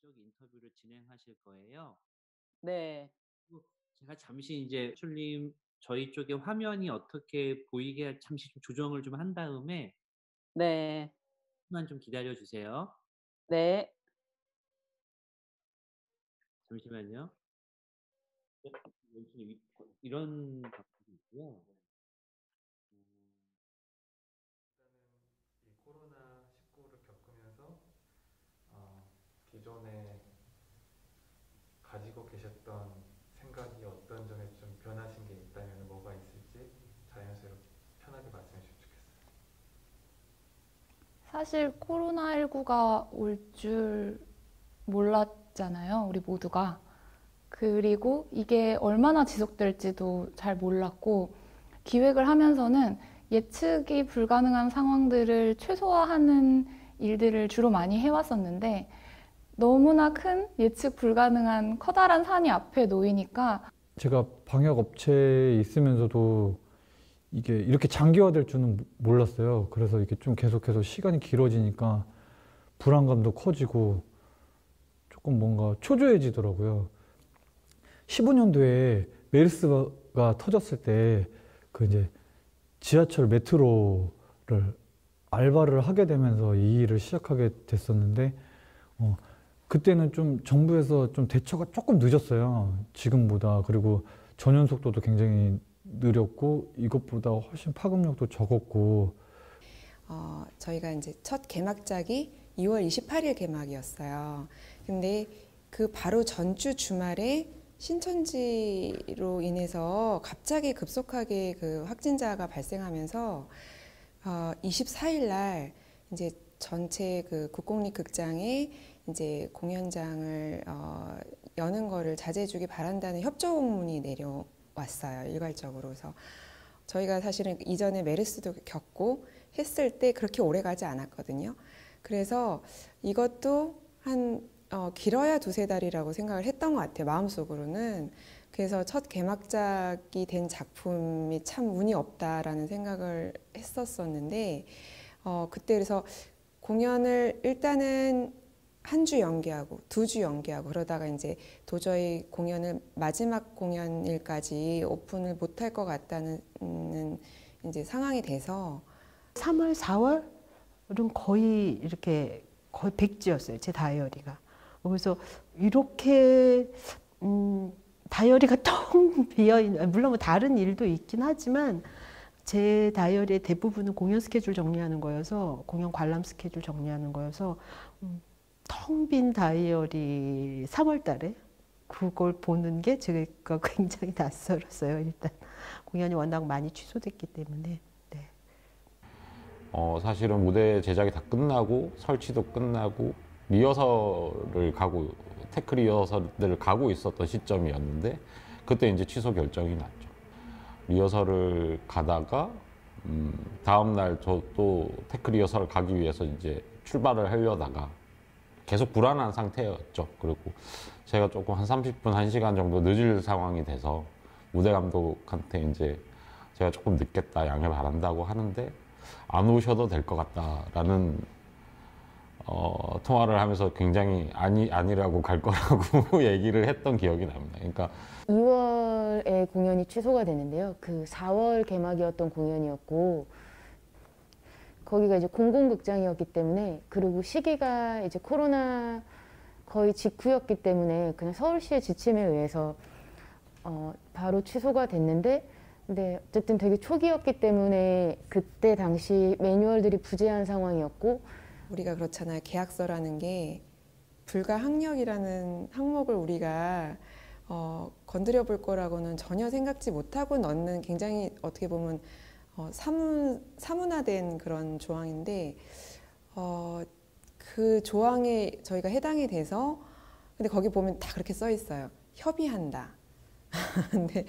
쪽 인터뷰를 진행하실 거예요. 네. 제가 잠시 이제 출님 저희 쪽에 화면이 어떻게 보이게 잠시 좀 조정을 좀 한 다음에 네. 만 좀 기다려 주세요. 네. 잠시만요. 네, 이런 방법이 있고요. 이 코로나19를 겪으면서 기존에 가지고 계셨던 생각이 어떤 점에 좀 변하신 게 있다면 뭐가 있을지 자연스럽게 편하게 말씀해 주시면 좋겠어요. 사실 코로나19가 올 줄 몰랐잖아요, 우리 모두가. 그리고 이게 얼마나 지속될지도 잘 몰랐고, 기획을 하면서는 예측이 불가능한 상황들을 최소화하는 일들을 주로 많이 해왔었는데, 너무나 큰 예측 불가능한 커다란 산이 앞에 놓이니까 제가 방역 업체에 있으면서도 이게 이렇게 장기화될 줄은 몰랐어요. 그래서 이게 좀 계속해서 시간이 길어지니까 불안감도 커지고 조금 뭔가 초조해지더라고요. 15년도에 메르스가 터졌을 때 그 이제 지하철 메트로를 알바를 하게 되면서 이 일을 시작하게 됐었는데 그때는 좀 정부에서 좀 대처가 조금 늦었어요. 지금보다. 그리고 전염 속도도 굉장히 느렸고 이것보다 훨씬 파급력도 적었고. 저희가 이제 첫 개막작이 2월 28일 개막이었어요. 근데 그 바로 전주 주말에 신천지로 인해서 갑자기 급속하게 그 확진자가 발생하면서 24일 날 이제 전체 그 국공립극장에 이제 공연장을 여는 거를 자제해주기 바란다는 협조문이 내려왔어요. 일괄적으로. 그래서 저희가 사실은 이전에 메르스도 겪고 했을 때 그렇게 오래 가지 않았거든요. 그래서 이것도 한 길어야 두세 달이라고 생각을 했던 것 같아요. 마음속으로는. 그래서 첫 개막작이 된 작품이 참 운이 없다라는 생각을 했었었는데 그때 그래서 공연을 일단은 한 주 연기하고 2주 연기하고 그러다가 이제 도저히 공연을 마지막 공연일까지 오픈을 못할 것 같다는 이제 상황이 돼서 3월, 4월은 거의 이렇게 거의 백지였어요. 제 다이어리가. 그래서 이렇게 다이어리가 텅 비어있는, 물론 뭐 다른 일도 있긴 하지만 제 다이어리의 대부분은 공연 스케줄 정리하는 거여서, 공연 관람 스케줄 정리하는 거여서 텅 빈 다이어리 3월 달에 그걸 보는 게 제가 굉장히 낯설었어요. 일단 공연이 워낙 많이 취소됐기 때문에. 네. 사실은 무대 제작이 다 끝나고 설치도 끝나고 리허설을 가고 테크 리허설을 가고 있었던 시점이었는데 그때 이제 취소 결정이 났죠. 리허설을 가다가 다음 날 저 또 테크 리허설을 가기 위해서 이제 출발을 하려다가 계속 불안한 상태였죠. 그리고 제가 조금 한 30분, 1시간 정도 늦을 상황이 돼서 무대 감독한테 이제 제가 조금 늦겠다, 양해 바란다고 하는데 안 오셔도 될 것 같다라는 통화를 하면서 굉장히 아니라고 갈 거라고 얘기를 했던 기억이 납니다. 그러니까 2월에 공연이 취소가 되는데요. 그 4월 개막이었던 공연이었고 거기가 이제 공공극장이었기 때문에 그리고 시기가 이제 코로나 거의 직후였기 때문에 그냥 서울시의 지침에 의해서 바로 취소가 됐는데 근데 어쨌든 되게 초기였기 때문에 그때 당시 매뉴얼들이 부재한 상황이었고 우리가 그렇잖아요. 계약서라는 게 불가항력이라는 항목을 우리가 건드려 볼 거라고는 전혀 생각지 못하고 넣는 굉장히 어떻게 보면 사문화된 그런 조항인데 그 조항에 저희가 해당이 돼서 근데 거기 보면 다 그렇게 써 있어요. 협의한다. 근데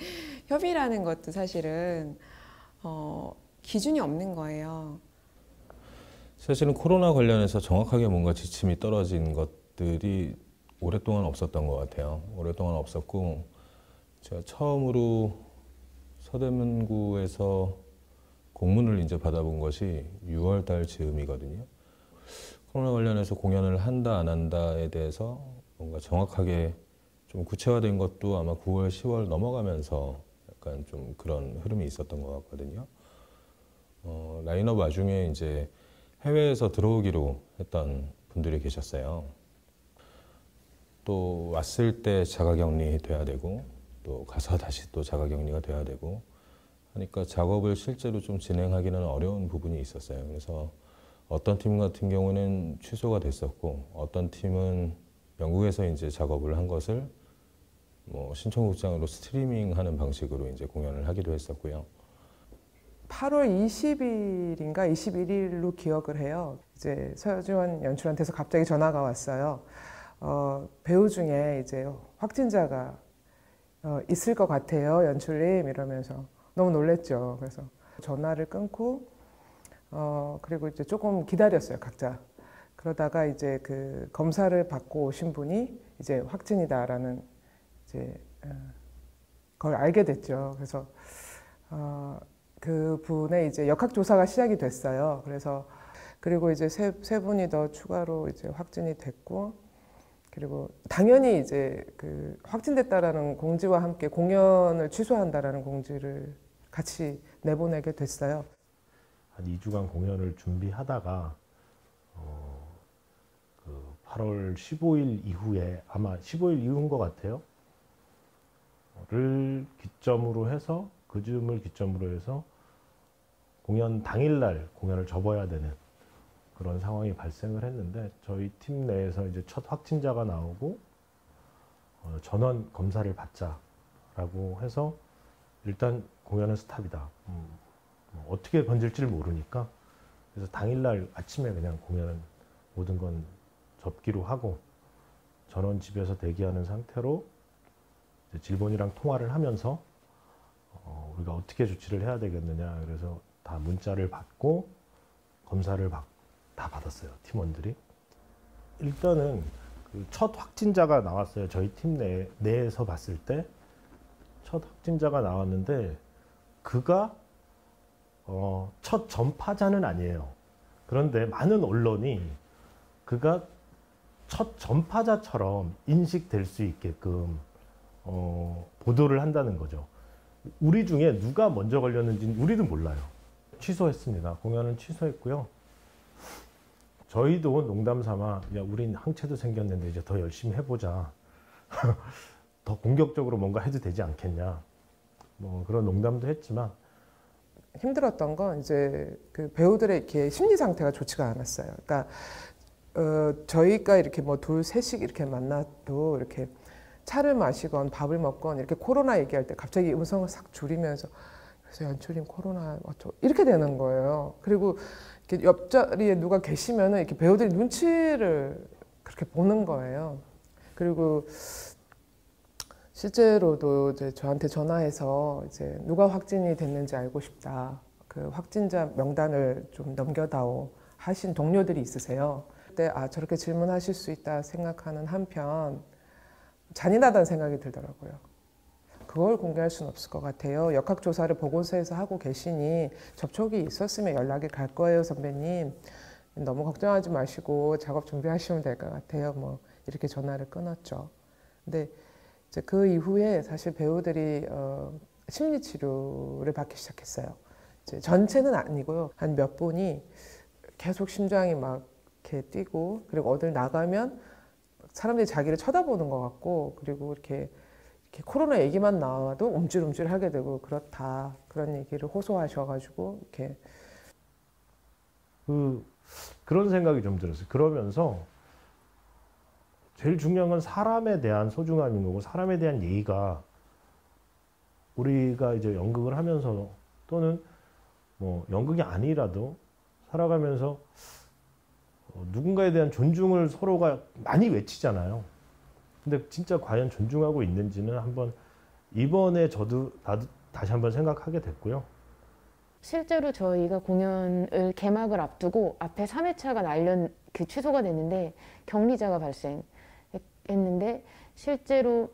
협의라는 것도 사실은 기준이 없는 거예요. 사실은 코로나 관련해서 정확하게 뭔가 지침이 떨어진 것들이 오랫동안 없었던 것 같아요. 오랫동안 없었고 제가 처음으로 서대문구에서 공문을 이제 받아본 것이 6월 달 즈음이거든요. 코로나 관련해서 공연을 한다 안 한다에 대해서 뭔가 정확하게 좀 구체화된 것도 아마 9월, 10월 넘어가면서 약간 좀 그런 흐름이 있었던 것 같거든요. 라인업 와중에 이제 해외에서 들어오기로 했던 분들이 계셨어요. 또 왔을 때 자가격리 돼야 되고 또 가서 다시 또 자가격리가 돼야 되고 하니까 작업을 실제로 좀 진행하기는 어려운 부분이 있었어요. 그래서 어떤 팀 같은 경우는 취소가 됐었고 어떤 팀은 영국에서 이제 작업을 한 것을 뭐 신청극장으로 스트리밍하는 방식으로 이제 공연을 하기도 했었고요. 8월 20일인가 21일로 기억을 해요. 이제 서지원 연출한테서 갑자기 전화가 왔어요. 배우 중에 이제 확진자가 있을 것 같아요, 연출님 이러면서 너무 놀랬죠. 그래서 전화를 끊고 그리고 이제 조금 기다렸어요, 각자. 그러다가 이제 그 검사를 받고 오신 분이 이제 확진이다라는 이제 걸 알게 됐죠. 그래서 그 분의 이제 역학조사가 시작이 됐어요. 그래서 그리고 이제 세 분이 더 추가로 이제 확진이 됐고, 그리고 당연히 이제 그 확진됐다라는 공지와 함께 공연을 취소한다라는 공지를 같이 내보내게 됐어요. 한 2주간 공연을 준비하다가 그 8월 15일 이후에 아마 15일 이후인 것 같아요. 를 기점으로 해서 그 즈음을 기점으로 해서 공연 당일날 공연을 접어야 되는 그런 상황이 발생을 했는데 저희 팀 내에서 이제 첫 확진자가 나오고 전원 검사를 받자라고 해서 일단 공연은 스탑이다. 어떻게 번질지를 모르니까 그래서 당일날 아침에 그냥 공연은 모든 건 접기로 하고 전원 집에서 대기하는 상태로 이제 질본이랑 통화를 하면서 우리가 어떻게 조치를 해야 되겠느냐 그래서 다 문자를 받고 검사를 다 받았어요, 팀원들이. 일단은 그 첫 확진자가 나왔어요. 저희 팀 내에서 봤을 때 첫 확진자가 나왔는데 그가 첫 전파자는 아니에요. 그런데 많은 언론이 그가 첫 전파자처럼 인식될 수 있게끔 보도를 한다는 거죠. 우리 중에 누가 먼저 걸렸는지는 우리도 몰라요. 취소했습니다. 공연은 취소했고요. 저희도 농담 삼아 야 우린 항체도 생겼는데 이제 더 열심히 해보자. 더 공격적으로 뭔가 해도 되지 않겠냐. 뭐 그런 농담도 했지만 힘들었던 건 이제 그 배우들의 이렇게 심리 상태가 좋지가 않았어요. 그러니까 저희가 이렇게 뭐 둘 셋씩 이렇게 만나도 이렇게 차를 마시건 밥을 먹건 이렇게 코로나 얘기할 때 갑자기 음성을 싹 줄이면서 그래서 연출님 코로나 이렇게 되는 거예요. 그리고 이렇게 옆자리에 누가 계시면은 이렇게 배우들이 눈치를 그렇게 보는 거예요. 그리고 실제로도 이제 저한테 전화해서 이제 누가 확진이 됐는지 알고 싶다. 그 확진자 명단을 좀 넘겨다오 하신 동료들이 있으세요. 그때 저렇게 질문하실 수 있다 생각하는 한편 잔인하다는 생각이 들더라고요. 그걸 공개할 수는 없을 것 같아요. 역학조사를 보건소에서 하고 계시니 접촉이 있었으면 연락이 갈 거예요, 선배님. 너무 걱정하지 마시고 작업 준비하시면 될 것 같아요. 뭐 이렇게 전화를 끊었죠. 근데 이제 그 이후에 사실 배우들이 심리 치료를 받기 시작했어요. 이제 전체는 아니고요. 한 몇 분이 계속 심장이 막 이렇게 뛰고 그리고 어딜 나가면 사람들이 자기를 쳐다보는 것 같고 그리고 이렇게 코로나 얘기만 나와도 움찔움찔하게 되고 그렇다 그런 얘기를 호소하셔가지고 이렇게 그런 생각이 좀 들었어요. 그러면서 제일 중요한 건 사람에 대한 소중함인 거고 사람에 대한 예의가 우리가 이제 연극을 하면서 또는 뭐 연극이 아니라도 살아가면서 누군가에 대한 존중을 서로가 많이 외치잖아요. 근데 진짜 과연 존중하고 있는지는 한번 이번에 나도 다시 한번 생각하게 됐고요. 실제로 저희가 공연을 개막을 앞두고 앞에 3회차가 취소가 됐는데 격리자가 발생했는데 실제로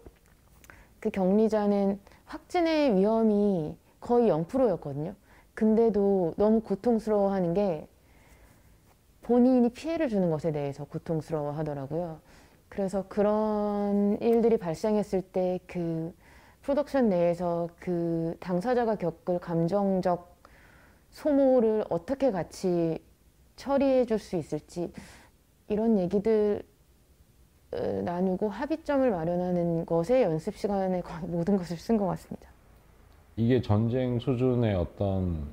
그 격리자는 확진의 위험이 거의 0%였거든요. 근데도 너무 고통스러워하는 게 본인이 피해를 주는 것에 대해서 고통스러워 하더라고요. 그래서 그런 일들이 발생했을 때 그 프로덕션 내에서 그 당사자가 겪을 감정적 소모를 어떻게 같이 처리해 줄 수 있을지 이런 얘기들 나누고 합의점을 마련하는 것에 연습 시간에 거의 모든 것을 쓴 것 같습니다. 이게 전쟁 수준의 어떤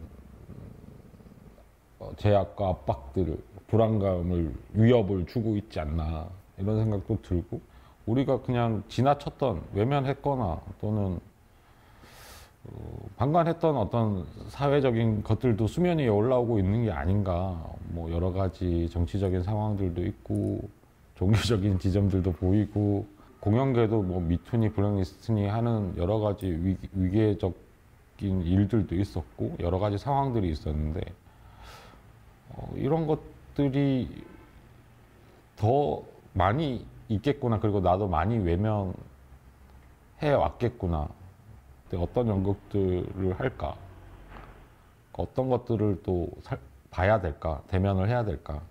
제약과 압박들을, 불안감을, 위협을 주고 있지 않나 이런 생각도 들고, 우리가 그냥 지나쳤던, 외면했거나 또는 방관했던 어떤 사회적인 것들도 수면 위에 올라오고 있는 게 아닌가. 뭐 여러 가지 정치적인 상황들도 있고 종교적인 지점들도 보이고, 공연계도 뭐 미투니 블랙리스트니 하는 여러 가지 위계적인 일들도 있었고 여러 가지 상황들이 있었는데, 이런 것들이 더 많이 있겠구나, 그리고 나도 많이 외면해 왔겠구나. 어떤 연극들을 할까? 어떤 것들을 또 봐야 될까? 대면을 해야 될까?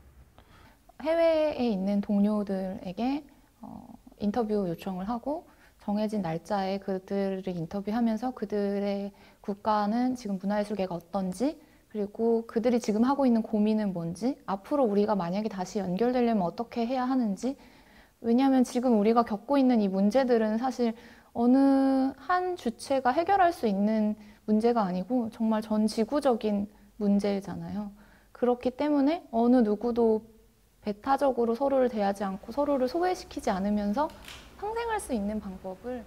해외에 있는 동료들에게 인터뷰 요청을 하고 정해진 날짜에 그들을 인터뷰하면서 그들의 국가는 지금 문화예술계가 어떤지, 그리고 그들이 지금 하고 있는 고민은 뭔지, 앞으로 우리가 만약에 다시 연결되려면 어떻게 해야 하는지. 왜냐하면 지금 우리가 겪고 있는 이 문제들은 사실 어느 한 주체가 해결할 수 있는 문제가 아니고 정말 전 지구적인 문제잖아요. 그렇기 때문에 어느 누구도 배타적으로 서로를 대하지 않고 서로를 소외시키지 않으면서 상생할 수 있는 방법을.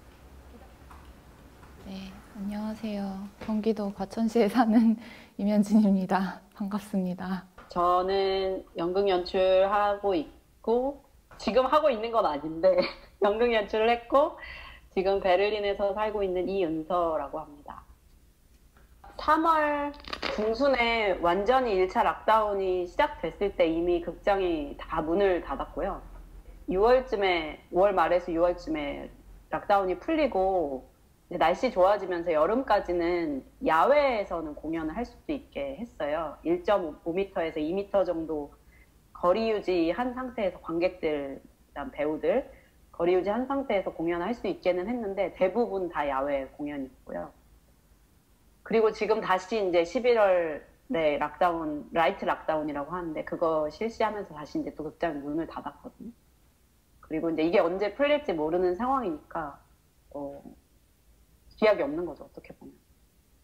네, 안녕하세요. 경기도 과천시에 사는 임현진입니다. 반갑습니다. 저는 연극 연출하고 있고, 지금 하고 있는 건 아닌데 연극 연출을 했고 지금 베를린에서 살고 있는 이은서라고 합니다. 3월 중순에 완전히 1차 락다운이 시작됐을 때 이미 극장이 다 문을 닫았고요. 5월 말에서 6월쯤에 락다운이 풀리고 날씨 좋아지면서 여름까지는 야외에서는 공연을 할 수도 있게 했어요. 1.5m에서 2m 정도 거리 유지한 상태에서 관객들, 그다음 배우들 거리 유지한 상태에서 공연을 할 수 있게는 했는데 대부분 다 야외 공연이고요. 그리고 지금 다시 이제 11월 락다운, 라이트 락다운이라고 하는데 그거 실시하면서 다시 이제 또 극장 문을 닫았거든요. 그리고 이제 이게 언제 풀릴지 모르는 상황이니까 기약이 없는 거죠, 어떻게 보면.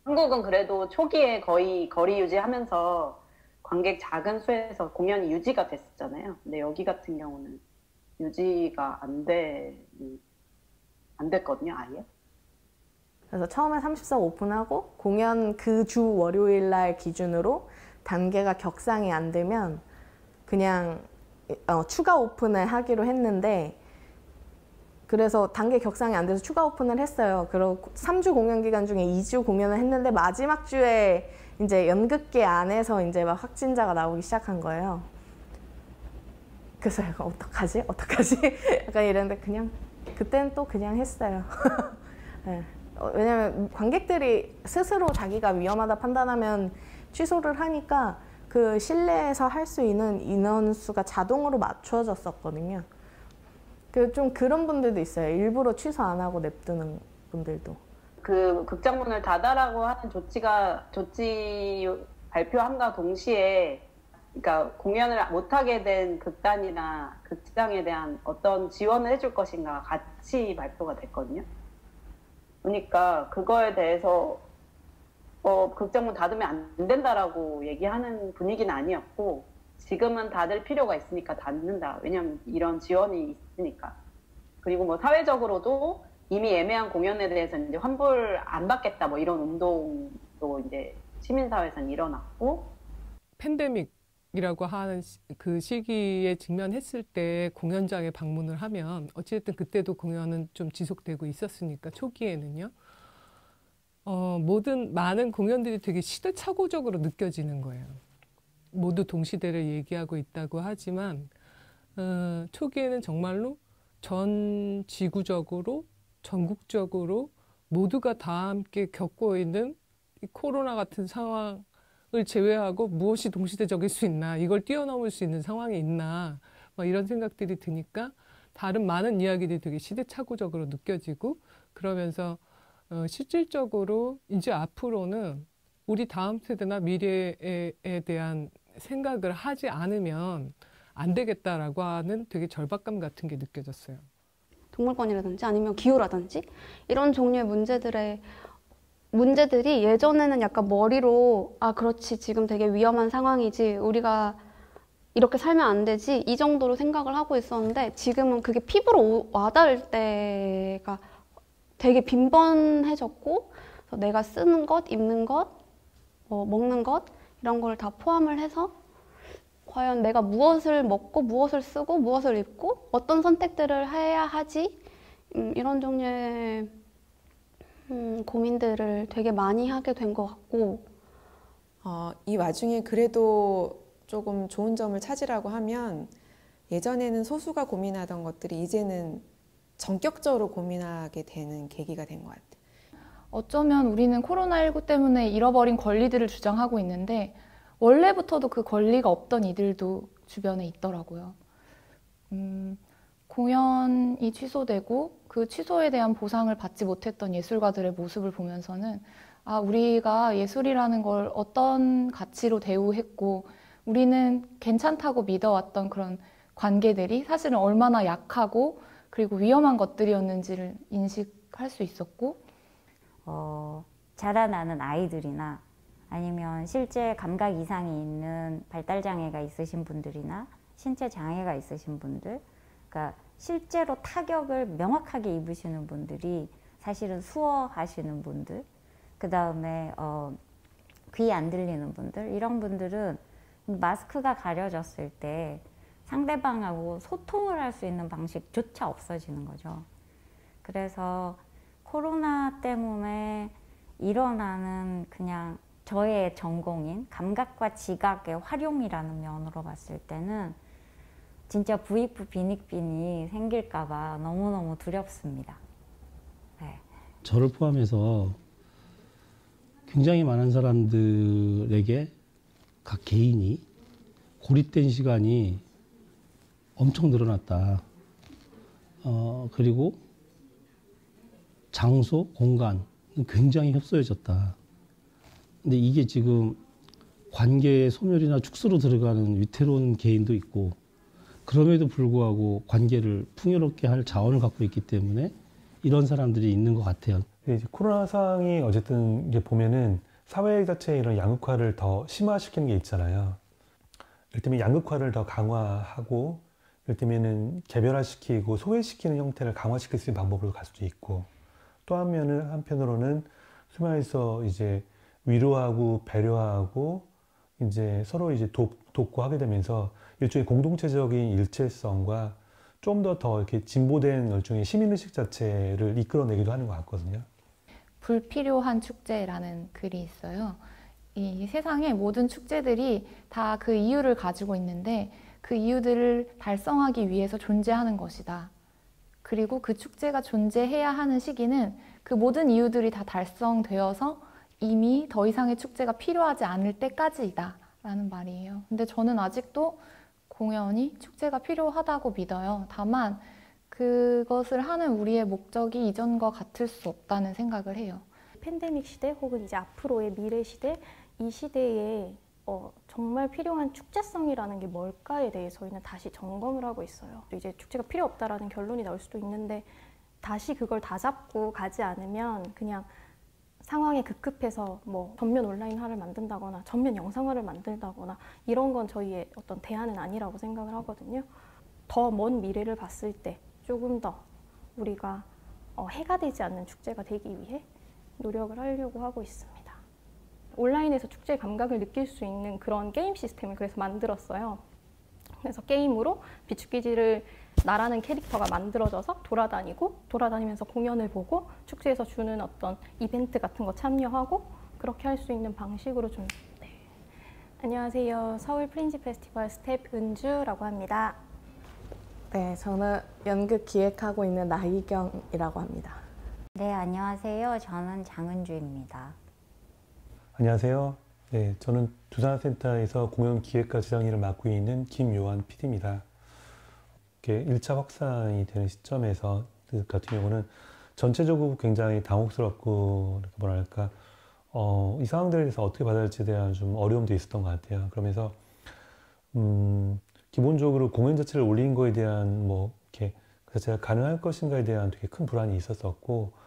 한국은 그래도 초기에 거의 거리 유지하면서 관객 작은 수에서 공연이 유지가 됐었잖아요. 근데 여기 같은 경우는 유지가 안 됐거든요, 아예. 그래서 처음에 34 오픈하고 공연 그 주 월요일 날 기준으로 단계가 격상이 안 되면 그냥 추가 오픈을 하기로 했는데, 그래서 단계 격상이 안 돼서 추가 오픈을 했어요. 그리고 3주 공연 기간 중에 2주 공연을 했는데 마지막 주에 이제 연극계 안에서 이제 막 확진자가 나오기 시작한 거예요. 그래서 약간 어떡하지? 약간 이랬는데 그냥 그때는 또 그냥 했어요. 네. 왜냐면 관객들이 스스로 자기가 위험하다 판단하면 취소를 하니까 그 실내에서 할 수 있는 인원수가 자동으로 맞춰졌었거든요. 좀 그런 분들도 있어요. 일부러 취소 안 하고 냅두는 분들도. 그 극장문을 닫아라고 하는 조치 발표함과 동시에, 그러니까 공연을 못하게 된 극단이나 극장에 대한 어떤 지원을 해줄 것인가 같이 발표가 됐거든요. 그러니까 그거에 대해서 극장문 닫으면 안 된다라고 얘기하는 분위기는 아니었고, 지금은 닫을 필요가 있으니까 닫는다. 왜냐면 이런 지원이 있으니까. 그리고 뭐 사회적으로도 이미 애매한 공연에 대해서 이제 환불 안 받겠다, 뭐 이런 운동도 이제 시민사회에서는 일어났고. 팬데믹이라고 하는 그 시기에 직면했을 때 공연장에 방문을 하면 어찌됐든 그때도 공연은 좀 지속되고 있었으니까 초기에는요. 많은 공연들이 되게 시대착오적으로 느껴지는 거예요. 모두 동시대를 얘기하고 있다고 하지만 초기에는 정말로 전 지구적으로 전국적으로 모두가 다 함께 겪고 있는 이 코로나 같은 상황을 제외하고 무엇이 동시대적일 수 있나, 이걸 뛰어넘을 수 있는 상황이 있나, 막 이런 생각들이 드니까 다른 많은 이야기들이 되게 시대착오적으로 느껴지고, 그러면서 실질적으로 이제 앞으로는 우리 다음 세대나 미래에 대한 생각을 하지 않으면 안 되겠다라고 하는 되게 절박감 같은 게 느껴졌어요. 동물권이라든지 아니면 기후라든지 이런 종류의 문제들이 예전에는 약간 머리로 아 그렇지 지금 되게 위험한 상황이지 우리가 이렇게 살면 안 되지 이 정도로 생각을 하고 있었는데 지금은 그게 피부로 와닿을 때가 되게 빈번해졌고 그래서 내가 쓰는 것, 입는 것, 먹는 것 이런 걸 다 포함을 해서 과연 내가 무엇을 먹고 무엇을 쓰고 무엇을 입고 어떤 선택들을 해야 하지 이런 종류의 고민들을 되게 많이 하게 된 것 같고 이 와중에 그래도 조금 좋은 점을 찾으라고 하면 예전에는 소수가 고민하던 것들이 이제는 전격적으로 고민하게 되는 계기가 된 것 같아요. 어쩌면 우리는 코로나19 때문에 잃어버린 권리들을 주장하고 있는데 원래부터도 그 권리가 없던 이들도 주변에 있더라고요. 공연이 취소되고 그 취소에 대한 보상을 받지 못했던 예술가들의 모습을 보면서는 아, 우리가 예술이라는 걸 어떤 가치로 대우했고 우리는 괜찮다고 믿어왔던 그런 관계들이 사실은 얼마나 약하고 그리고 위험한 것들이었는지를 인식할 수 있었고 자라나는 아이들이나 아니면 실제 감각 이상이 있는 발달장애가 있으신 분들이나 신체 장애가 있으신 분들, 그러니까 실제로 타격을 명확하게 입으시는 분들이 사실은 수어하시는 분들, 그 다음에 귀 안 들리는 분들, 이런 분들은 마스크가 가려졌을 때 상대방하고 소통을 할 수 있는 방식조차 없어지는 거죠. 그래서 코로나 때문에 일어나는 그냥 저의 전공인 감각과 지각의 활용이라는 면으로 봤을 때는 진짜 부익부 빈익빈이 생길까 봐 너무너무 두렵습니다. 네. 저를 포함해서 굉장히 많은 사람들에게 각 개인이 고립된 시간이 엄청 늘어났다. 그리고 장소, 공간은 굉장히 협소해졌다. 근데 이게 지금 관계의 소멸이나 축소로 들어가는 위태로운 개인도 있고 그럼에도 불구하고 관계를 풍요롭게 할 자원을 갖고 있기 때문에 이런 사람들이 있는 것 같아요. 이제 코로나 상황이 어쨌든 이게 보면은 사회 자체의 이런 양극화를 더 심화시키는 게 있잖아요. 이를테면 양극화를 더 강화하고 이를테면은 개별화시키고 소외시키는 형태를 강화시킬 수 있는 방법으로 갈 수도 있고 또 한편으로는 소위 말해서 이제 위로하고 배려하고 이제 서로 이제 돕고 하게 되면서 일종의 공동체적인 일체성과 좀 더 이렇게 진보된 일종의 시민의식 자체를 이끌어내기도 하는 것 같거든요. 불필요한 축제라는 글이 있어요. 이 세상의 모든 축제들이 다 그 이유를 가지고 있는데 그 이유들을 달성하기 위해서 존재하는 것이다. 그리고 그 축제가 존재해야 하는 시기는 그 모든 이유들이 다 달성되어서 이미 더 이상의 축제가 필요하지 않을 때까지이다 라는 말이에요. 근데 저는 아직도 공연이 축제가 필요하다고 믿어요. 다만 그것을 하는 우리의 목적이 이전과 같을 수 없다는 생각을 해요. 팬데믹 시대 혹은 이제 앞으로의 미래 시대, 이 시대에 정말 필요한 축제성이라는 게 뭘까에 대해서 저희는 다시 점검을 하고 있어요. 이제 축제가 필요 없다라는 결론이 나올 수도 있는데 다시 그걸 다잡고 가지 않으면 그냥 상황에 급급해서 뭐 전면 온라인화를 만든다거나 전면 영상화를 만든다거나 이런 건 저희의 어떤 대안은 아니라고 생각을 하거든요. 더 먼 미래를 봤을 때 조금 더 우리가 해가 되지 않는 축제가 되기 위해 노력을 하려고 하고 있습니다. 온라인에서 축제의 감각을 느낄 수 있는 그런 게임 시스템을 그래서 만들었어요. 그래서 게임으로 비축기지를 나라는 캐릭터가 만들어져서 돌아다니면서 공연을 보고 축제에서 주는 어떤 이벤트 같은 거 참여하고 그렇게 할 수 있는 방식으로 좀 네. 안녕하세요. 서울 프린지 페스티벌 스텝 은주라고 합니다. 네, 저는 연극 기획하고 있는 나희경이라고 합니다. 네, 안녕하세요. 저는 장은주입니다. 안녕하세요. 네, 저는 두산센터에서 공연기획과 지정 일을 맡고 있는 김요한 PD입니다. 1차 확산이 되는 시점에서 같은 경우는 전체적으로 굉장히 당혹스럽고 뭐랄까 이 상황들에 대해서 어떻게 받아들일지에 대한 좀 어려움도 있었던 것 같아요. 그러면서 기본적으로 공연 자체를 올린 거에 대한 이렇게 그 자체가 가능할 것인가에 대한 되게 큰 불안이 있었었고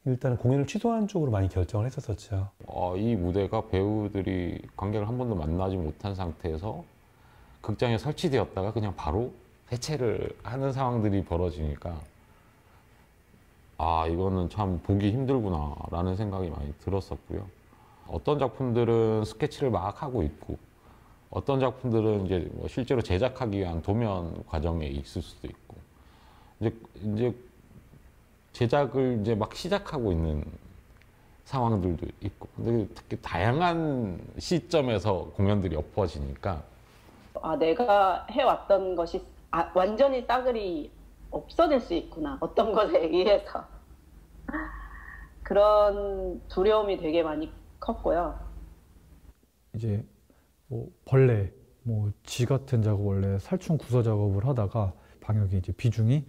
일단 공연을 취소하는 쪽으로 많이 결정을 했었었죠. 이 무대가 배우들이 관객을 한 번도 만나지 못한 상태에서 극장에 설치되었다가 그냥 바로 해체를 하는 상황들이 벌어지니까 이거는 참 보기 힘들구나 라는 생각이 많이 들었었고요. 어떤 작품들은 스케치를 막 하고 있고 어떤 작품들은 이제 실제로 제작하기 위한 도면 과정에 있을 수도 있고 이제 제작을 이제 막 시작하고 있는 상황들도 있고 근데 특히 다양한 시점에서 공연들이 엎어지니까 내가 해왔던 것이 완전히 싸그리 없어질 수 있구나 어떤 것에 의해서 그런 두려움이 되게 많이 컸고요. 이제 벌레, 쥐 같은 작업 원래 살충 구서 작업을 하다가 방역의 이제 비중이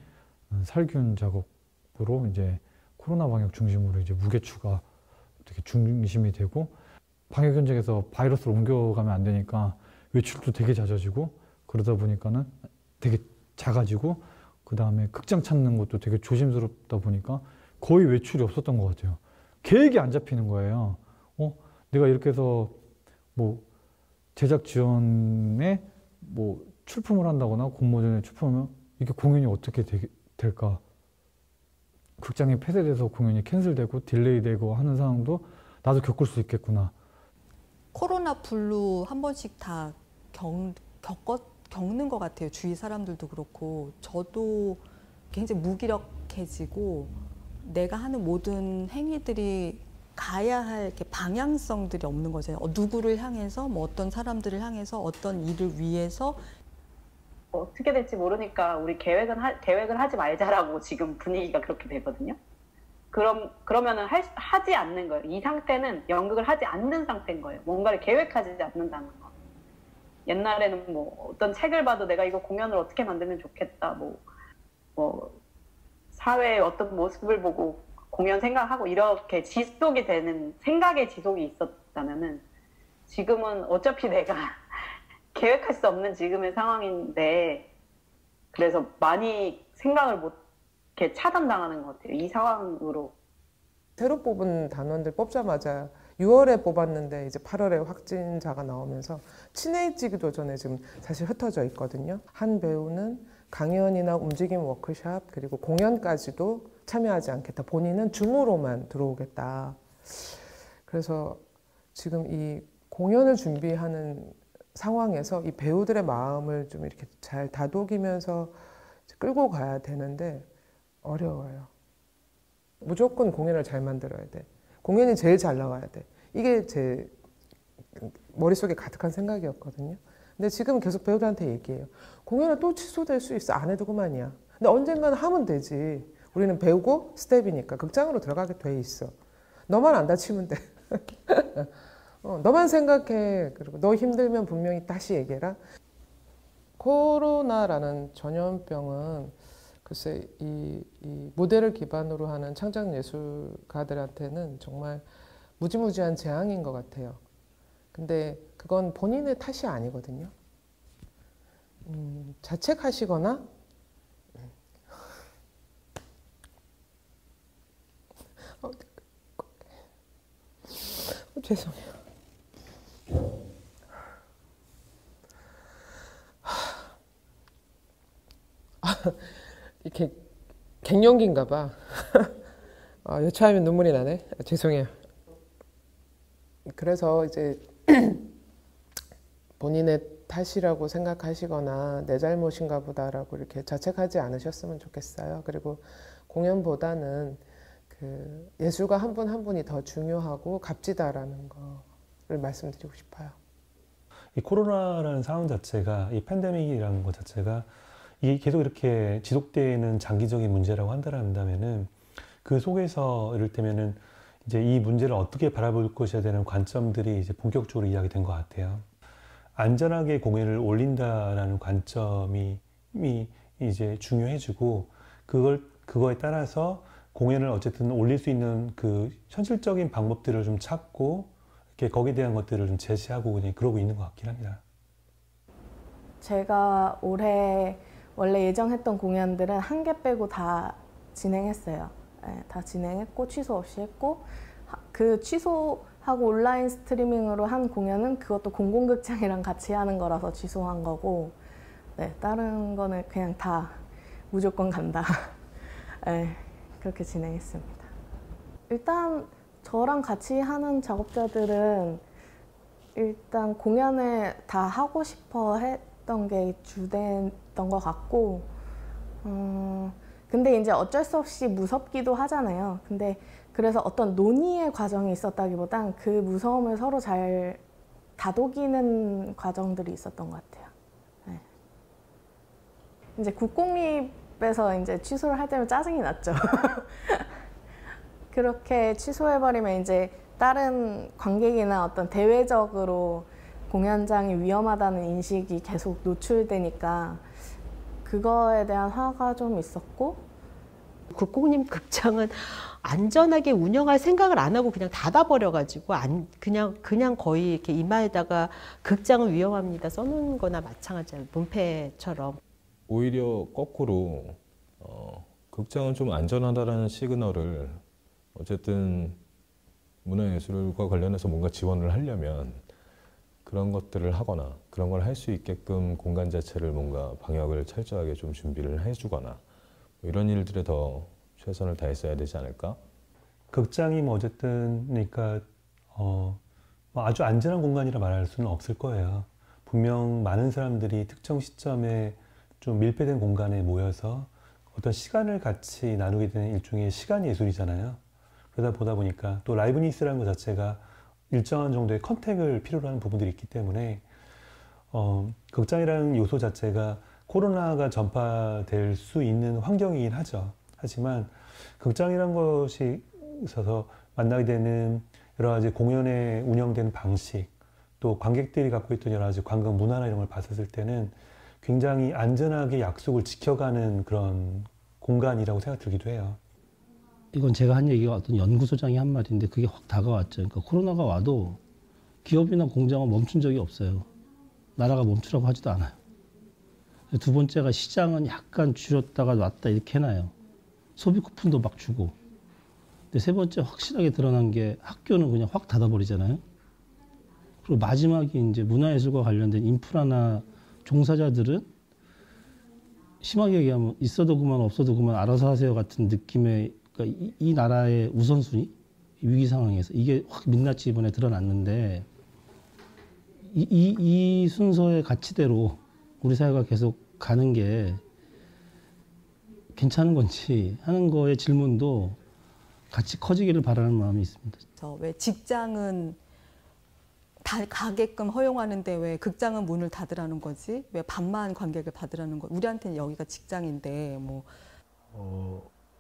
살균 작업으로 이제 코로나 방역 중심으로 이제 무게추가 되게 중심이 되고 방역 현장에서 바이러스를 옮겨가면 안 되니까 외출도 되게 잦아지고 그러다 보니까는 되게 작아지고 그 다음에 극장 찾는 것도 되게 조심스럽다 보니까 거의 외출이 없었던 것 같아요. 계획이 안 잡히는 거예요. 내가 이렇게 해서 제작 지원에 출품을 한다거나 공모전에 출품하면 이게 공연이 어떻게 될까? 극장이 폐쇄돼서 공연이 캔슬되고 딜레이되고 하는 상황도 나도 겪을 수 있겠구나. 코로나 블루 한 번씩 다 겪는 것 같아요. 주위 사람들도 그렇고 저도 굉장히 무기력해지고 내가 하는 모든 행위들이 가야 할 이렇게 방향성들이 없는 거잖아요. 누구를 향해서 어떤 사람들을 향해서 어떤 일을 위해서 어떻게 될지 모르니까 우리 계획을 하지 말자라고 지금 분위기가 그렇게 되거든요. 그러면은 하지 않는 거예요. 이 상태는 연극을 하지 않는 상태인 거예요. 뭔가를 계획하지 않는다는 거. 옛날에는 어떤 책을 봐도 내가 이거 공연을 어떻게 만들면 좋겠다. 사회의 어떤 모습을 보고 공연 생각하고 이렇게 지속이 되는 생각의 지속이 있었다면은 지금은 어차피 내가 계획할 수 없는 지금의 상황인데 그래서 많이 생각을 못 이렇게 차단당하는 것 같아요. 이 상황으로. 새로 뽑은 단원들 뽑자마자 6월에 뽑았는데 이제 8월에 확진자가 나오면서 친해지기도 전에 지금 사실 흩어져 있거든요. 한 배우는 강연이나 움직임 워크샵 그리고 공연까지도 참여하지 않겠다. 본인은 줌으로만 들어오겠다. 그래서 지금 이 공연을 준비하는 상황에서 이 배우들의 마음을 좀 이렇게 잘 다독이면서 끌고 가야 되는데 어려워요. 무조건 공연을 잘 만들어야 돼. 공연이 제일 잘 나와야 돼. 이게 제 머릿속에 가득한 생각이었거든요. 근데 지금 계속 배우들한테 얘기해요. 공연은 또 취소될 수 있어. 안 해도 그만이야. 근데 언젠가는 하면 되지. 우리는 배우고 스텝이니까 극장으로 들어가게 돼 있어. 너만 안 다치면 돼. 너만 생각해. 그리고 너 힘들면 분명히 다시 얘기해라. 코로나라는 전염병은 글쎄 이 무대를 기반으로 하는 창작 예술가들한테는 정말 무지무지한 재앙인 것 같아요. 근데 그건 본인의 탓이 아니거든요. 자책하시거나 죄송해요. 이렇게 갱년기인가 봐. 여차하면 눈물이 나네. 죄송해요. 그래서 이제 본인의 탓이라고 생각하시거나 내 잘못인가 보다라고 이렇게 자책하지 않으셨으면 좋겠어요. 그리고 공연보다는 그 예술가 한 분 한 분이 더 중요하고 값지다라는 거를 말씀드리고 싶어요. 이 코로나라는 상황 자체가 이 팬데믹이라는 것 자체가 이게 계속 이렇게 지속되는 장기적인 문제라고 한다면은 그 속에서 이를테면은 이제 이 문제를 어떻게 바라볼 것이야 되는 관점들이 이제 본격적으로 이야기된 것 같아요. 안전하게 공연을 올린다라는 관점이 이제 중요해지고 그거에 따라서 공연을 어쨌든 올릴 수 있는 그 현실적인 방법들을 좀 찾고 이렇게 거기에 대한 것들을 좀 제시하고 그냥 그러고 있는 것 같긴 합니다. 제가 올해 원래 예정했던 공연들은 한 개 빼고 다 진행했어요. 네, 다 진행했고 취소 없이 했고 그 취소하고 온라인 스트리밍으로 한 공연은 그것도 공공극장이랑 같이 하는 거라서 취소한 거고 네, 다른 거는 그냥 다 무조건 간다. 네, 그렇게 진행했습니다. 일단 저랑 같이 하는 작업자들은 일단 공연을 다 하고 싶어 했던 게 주됐던 것 같고 근데 이제 어쩔 수 없이 무섭기도 하잖아요. 근데 그래서 어떤 논의의 과정이 있었다기보단 그 무서움을 서로 잘 다독이는 과정들이 있었던 것 같아요. 네. 이제 국공립에서 이제 취소를 할 때면 짜증이 났죠. 그렇게 취소해버리면 이제 다른 관객이나 어떤 대외적으로 공연장이 위험하다는 인식이 계속 노출되니까 그거에 대한 화가 좀 있었고 국공립 극장은 안전하게 운영할 생각을 안 하고 그냥 닫아버려가지고 그냥 거의 이렇게 이마에다가 극장은 위험합니다 써놓은 거나 마찬가지예요. 문패처럼. 오히려 거꾸로 극장은 좀 안전하다라는 시그널을 어쨌든 문화예술과 관련해서 뭔가 지원을 하려면 그런 것들을 하거나 그런 걸 할 수 있게끔 공간 자체를 뭔가 방역을 철저하게 좀 준비를 해주거나 뭐 이런 일들에 더 최선을 다했어야 되지 않을까? 극장이 뭐 어쨌든 그러니까 아주 안전한 공간이라 말할 수는 없을 거예요. 분명 많은 사람들이 특정 시점에 좀 밀폐된 공간에 모여서 어떤 시간을 같이 나누게 되는 일종의 시간 예술이잖아요. 그러다 보다 보니까 또 라이브니스라는 것 자체가 일정한 정도의 컨택을 필요로 하는 부분들이 있기 때문에 극장이라는 요소 자체가 코로나가 전파될 수 있는 환경이긴 하죠. 하지만 극장이라는 것이 있어서 만나게 되는 여러 가지 공연의 운영되는 방식 또 관객들이 갖고 있던 여러 가지 관광 문화나 이런 걸 봤었을 때는 굉장히 안전하게 약속을 지켜가는 그런 공간이라고 생각 들기도 해요. 이건 제가 한 얘기가 어떤 연구소장이 한 말인데 그게 확 다가왔죠. 그러니까 코로나가 와도 기업이나 공장은 멈춘 적이 없어요. 나라가 멈추라고 하지도 않아요. 두 번째가 시장은 약간 줄였다가 놨다 이렇게 해놔요. 소비 쿠폰도 막 주고. 근데 세 번째 확실하게 드러난 게 학교는 그냥 확 닫아버리잖아요. 그리고 마지막이 이제 문화예술과 관련된 인프라나 종사자들은 심하게 얘기하면 있어도 그만 없어도 그만 알아서 하세요 같은 느낌의 그러니까 이 나라의 우선순위 위기 상황에서 이게 확 민낯이 이번에 드러났는데 이 순서의 가치대로 우리 사회가 계속 가는 게 괜찮은 건지 하는 거에 질문도 같이 커지기를 바라는 마음이 있습니다. 왜 직장은 다 가게끔 허용하는데 왜 극장은 문을 닫으라는 거지? 왜 반만 관객을 받으라는 거? 우리한테는 여기가 직장인데 뭐.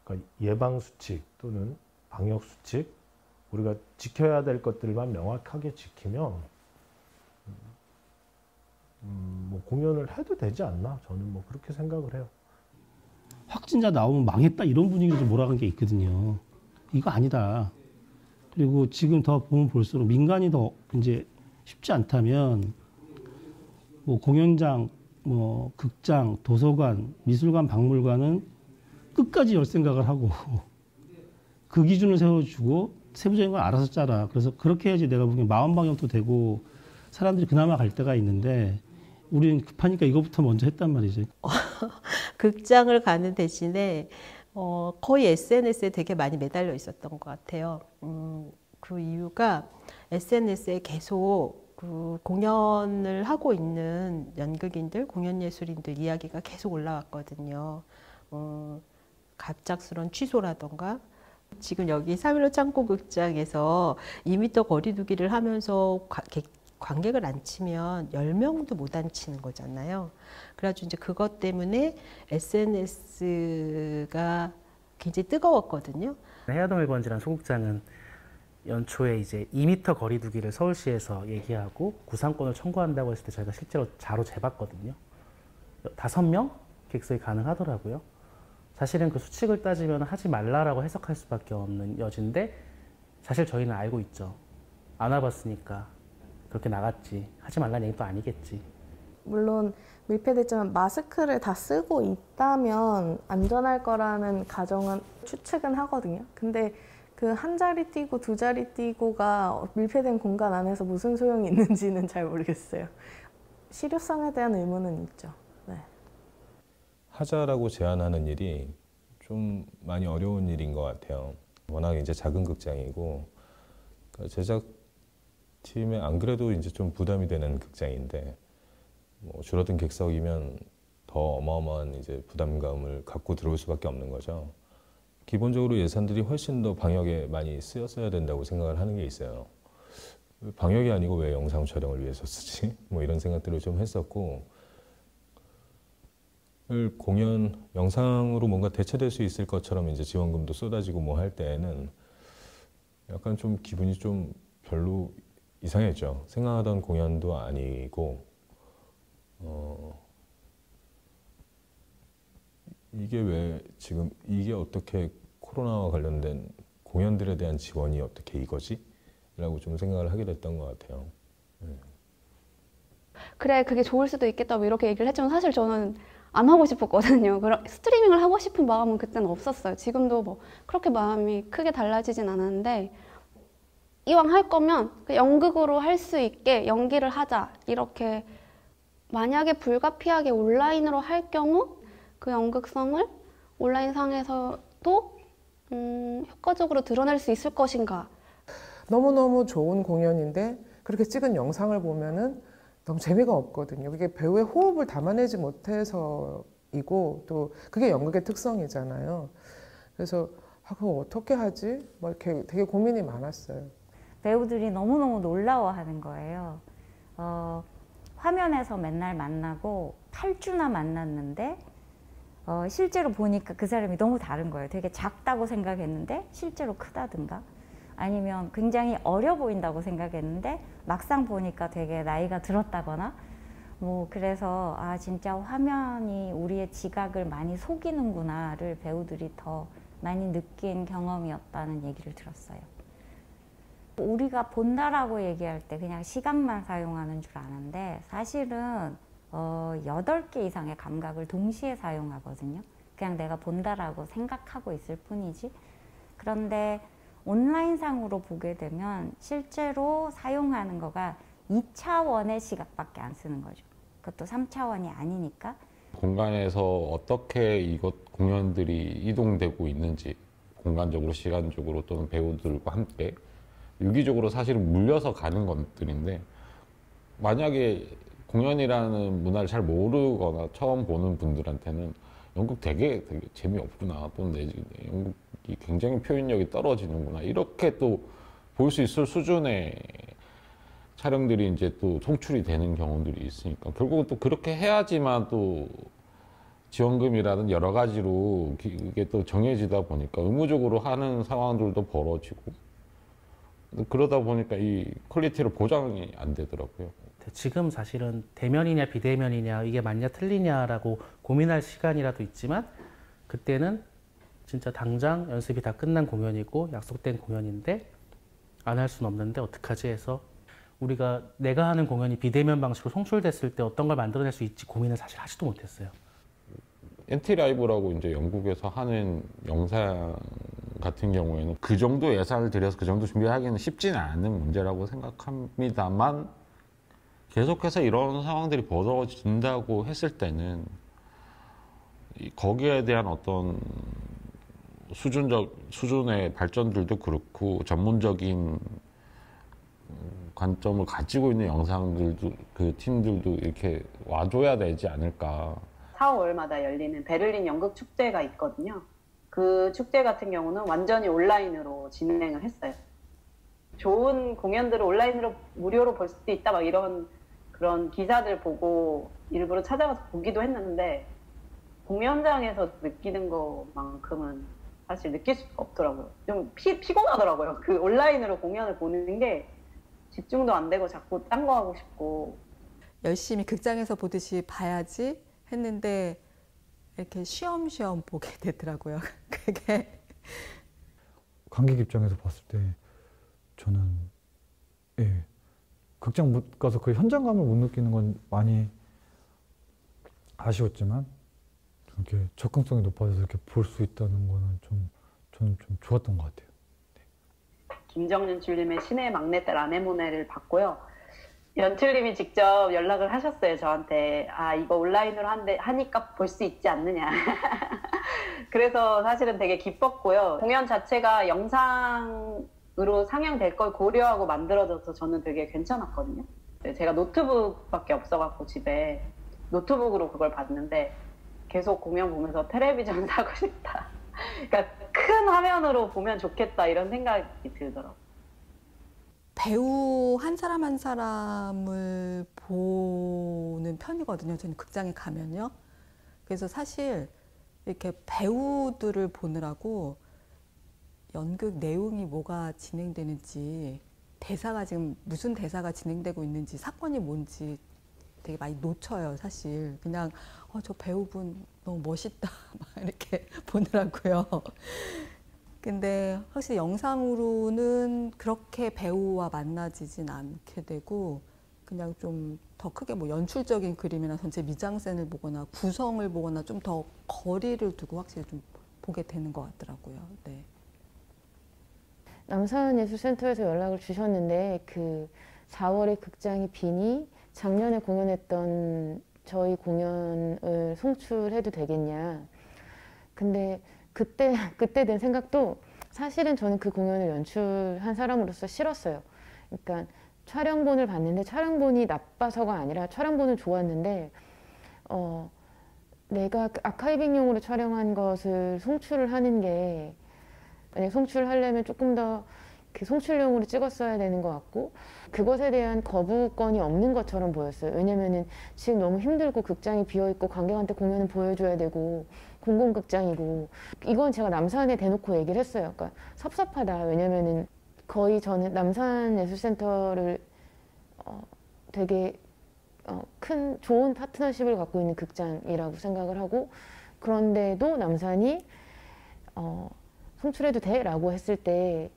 그러니까 예방 수칙 또는 방역 수칙 우리가 지켜야 될 것들만 명확하게 지키면 뭐 공연을 해도 되지 않나 저는 뭐 그렇게 생각을 해요. 확진자 나오면 망했다 이런 분위기로 좀 몰아간 게 있거든요. 이거 아니다. 그리고 지금 더 보면 볼수록 민간이 더 이제 쉽지 않다면 뭐 공연장, 뭐 극장, 도서관, 미술관, 박물관은 끝까지 열 생각을 하고 그 기준을 세워주고 세부적인 걸 알아서 짜라. 그래서 그렇게 해야지 내가 보기엔 마음 방역도 되고 사람들이 그나마 갈 때가 있는데 우리는 급하니까 이거부터 먼저 했단 말이죠. 극장을 가는 대신에 거의 SNS에 되게 많이 매달려 있었던 것 같아요. 그 이유가 SNS에 계속 그 공연을 하고 있는 연극인들, 공연예술인들 이야기가 계속 올라왔거든요. 갑작스러운 취소라던가 지금 여기 3.15 창고극장에서 2m 거리 두기를 하면서 관객을 앉히면 10명도 못 앉히는 거잖아요. 그래가지고 이제 그것 때문에 SNS가 굉장히 뜨거웠거든요. 해화동 1번지라는 소극장은 연초에 이제 2m 거리 두기를 서울시에서 얘기하고 구상권을 청구한다고 했을 때 저희가 실제로 자로 재봤거든요. 5명 객석이 가능하더라고요. 사실은 그 수칙을 따지면 하지 말라라고 해석할 수밖에 없는 여지인데 사실 저희는 알고 있죠. 안 와봤으니까 그렇게 나갔지. 하지 말라는 얘기도 아니겠지. 물론 밀폐됐지만 마스크를 다 쓰고 있다면 안전할 거라는 가정은 추측은 하거든요. 근데 그 한 자리 뛰고 두 자리 뛰고가 밀폐된 공간 안에서 무슨 소용이 있는지는 잘 모르겠어요. 실효성에 대한 의문은 있죠. 네. 하자라고 제안하는 일이 좀 많이 어려운 일인 것 같아요. 워낙 이제 작은 극장이고 그러니까 제작팀에 안 그래도 이제 좀 부담이 되는 극장인데 뭐 줄어든 객석이면 더 어마어마한 이제 부담감을 갖고 들어올 수밖에 없는 거죠. 기본적으로 예산들이 훨씬 더 방역에 많이 쓰였어야 된다고 생각을 하는 게 있어요. 방역이 아니고 왜 영상 촬영을 위해서 쓰지? 뭐 이런 생각들을 좀 했었고 공연 영상으로 뭔가 대체될 수 있을 것처럼 이제 지원금도 쏟아지고 뭐 할 때에는 약간 좀 기분이 좀 별로 이상했죠. 생각하던 공연도 아니고 이게 왜 지금 이게 어떻게 코로나와 관련된 공연들에 대한 지원이 어떻게 이거지? 라고 좀 생각을 하게 됐던 것 같아요. 그래 그게 좋을 수도 있겠다 뭐 이렇게 얘기를 했지만 사실 저는 안 하고 싶었거든요. 스트리밍을 하고 싶은 마음은 그때는 없었어요. 지금도 뭐 그렇게 마음이 크게 달라지진 않았는데 이왕 할 거면 연극으로 할 수 있게 연기를 하자 이렇게 만약에 불가피하게 온라인으로 할 경우 그 연극성을 온라인상에서도 효과적으로 드러낼 수 있을 것인가. 너무너무 좋은 공연인데 그렇게 찍은 영상을 보면은 너무 재미가 없거든요. 그게 배우의 호흡을 담아내지 못해서이고 또 그게 연극의 특성이잖아요. 그래서 그거 어떻게 하지? 뭐 이렇게 되게 고민이 많았어요. 배우들이 너무너무 놀라워하는 거예요. 화면에서 맨날 만나고 8주나 만났는데 실제로 보니까 그 사람이 너무 다른 거예요. 되게 작다고 생각했는데 실제로 크다든가 아니면 굉장히 어려 보인다고 생각했는데 막상 보니까 되게 나이가 들었다거나 뭐 그래서 아 진짜 화면이 우리의 지각을 많이 속이는구나를 배우들이 더 많이 느낀 경험이었다는 얘기를 들었어요. 우리가 본다라고 얘기할 때 그냥 시각만 사용하는 줄 아는데 사실은 8개 이상의 감각을 동시에 사용하거든요. 그냥 내가 본다라고 생각하고 있을 뿐이지. 그런데 온라인상으로 보게 되면 실제로 사용하는 거가 2차원의 시각밖에 안 쓰는 거죠. 그것도 3차원이 아니니까. 공간에서 어떻게 이것 공연들이 이동되고 있는지 공간적으로 시간적으로 또는 배우들과 함께 유기적으로 사실은 물려서 가는 것들인데 만약에 공연이라는 문화를 잘 모르거나 처음 보는 분들한테는 연극 되게 재미없구나 또는 연극이 굉장히 표현력이 떨어지는구나 이렇게 또 볼 수 있을 수준의 촬영들이 이제 또 송출이 되는 경우들이 있으니까 결국은 또 그렇게 해야지만 또 지원금이라든 여러 가지로 이게 또 정해지다 보니까 의무적으로 하는 상황들도 벌어지고 그러다 보니까 이 퀄리티를 보장이 안 되더라고요. 지금 사실은 대면이냐 비대면이냐 이게 맞냐 틀리냐라고 고민할 시간이라도 있지만 그때는 진짜 당장 연습이 다 끝난 공연이고 약속된 공연인데 안 할 수는 없는데 어떡하지 해서 우리가 내가 하는 공연이 비대면 방식으로 송출됐을 때 어떤 걸 만들어낼 수 있지 고민을 사실 하지도 못했어요. NT 라이브라고 이제 영국에서 하는 영상 같은 경우에는 그 정도 예산을 들여서 그 정도 준비하기는 쉽지는 않은 문제라고 생각합니다만 계속해서 이런 상황들이 벌어진다고 했을 때는 거기에 대한 어떤 수준의 발전들도 그렇고 전문적인 관점을 가지고 있는 영상들도 그 팀들도 이렇게 와줘야 되지 않을까. 4, 5월마다 열리는 베를린 연극 축제가 있거든요. 그 축제 같은 경우는 완전히 온라인으로 진행을 했어요. 좋은 공연들을 온라인으로 무료로 볼 수도 있다 막 이런 그런 기사들 보고 일부러 찾아가서 보기도 했는데 공연장에서 느끼는 것만큼은 사실 느낄 수가 없더라고요. 좀 피곤하더라고요. 그 온라인으로 공연을 보는 게 집중도 안 되고 자꾸 딴 거 하고 싶고. 열심히 극장에서 보듯이 봐야지 했는데 이렇게 쉬엄쉬엄 보게 되더라고요. 그게 관객 입장에서 봤을 때 저는 극장 못 가서 그 현장감을 못 느끼는 건 많이 아쉬웠지만 이렇게 접근성이 높아져서 이렇게 볼 수 있다는 거는 저는 좀 좋았던 것 같아요. 김정윤 출님의 신의 막내딸 아네모네를 봤고요. 연출님이 직접 연락을 하셨어요, 저한테. 아, 이거 온라인으로 하니까 볼 수 있지 않느냐. 그래서 사실은 되게 기뻤고요. 공연 자체가 영상으로 상영될 걸 고려하고 만들어져서 저는 되게 괜찮았거든요. 제가 노트북밖에 없어갖고 집에 노트북으로 그걸 봤는데 계속 공연 보면서 텔레비전 사고 싶다. 그러니까 큰 화면으로 보면 좋겠다 이런 생각이 들더라고요. 배우 한 사람 한 사람을 보는 편이거든요. 저는 극장에 가면요. 그래서 사실 이렇게 배우들을 보느라고 연극 내용이 뭐가 진행되는지, 대사가 지금 무슨 대사가 진행되고 있는지, 사건이 뭔지 되게 많이 놓쳐요, 사실. 그냥 저 배우분 너무 멋있다 막 이렇게 보느라고요. 근데 확실히 영상으로는 그렇게 배우와 만나지진 않게 되고 그냥 좀 더 크게 뭐 연출적인 그림이나 전체 미장센을 보거나 구성을 보거나 좀 더 거리를 두고 확실히 좀 보게 되는 것 같더라고요. 네. 남산예술센터에서 연락을 주셨는데 그 4월에 극장이 비니 작년에 공연했던 저희 공연을 송출해도 되겠냐. 근데 그때 든 생각도 사실은 저는 그 공연을 연출한 사람으로서 싫었어요. 그러니까 촬영본을 봤는데 촬영본이 나빠서가 아니라 촬영본은 좋았는데 내가 그 아카이빙용으로 촬영한 것을 송출을 하는 게 만약 송출을 하려면 조금 더 그 송출용으로 찍었어야 되는 것 같고 그것에 대한 거부권이 없는 것처럼 보였어요. 왜냐면은 지금 너무 힘들고 극장이 비어있고 관객한테 공연을 보여줘야 되고 공공극장이고 이건 제가 남산에 대놓고 얘기를 했어요. 그러니까 섭섭하다. 왜냐면은 거의 저는 남산예술센터를 되게 큰 좋은 파트너십을 갖고 있는 극장이라고 생각을 하고 그런데도 남산이 송출해도 돼? 라고 했을 때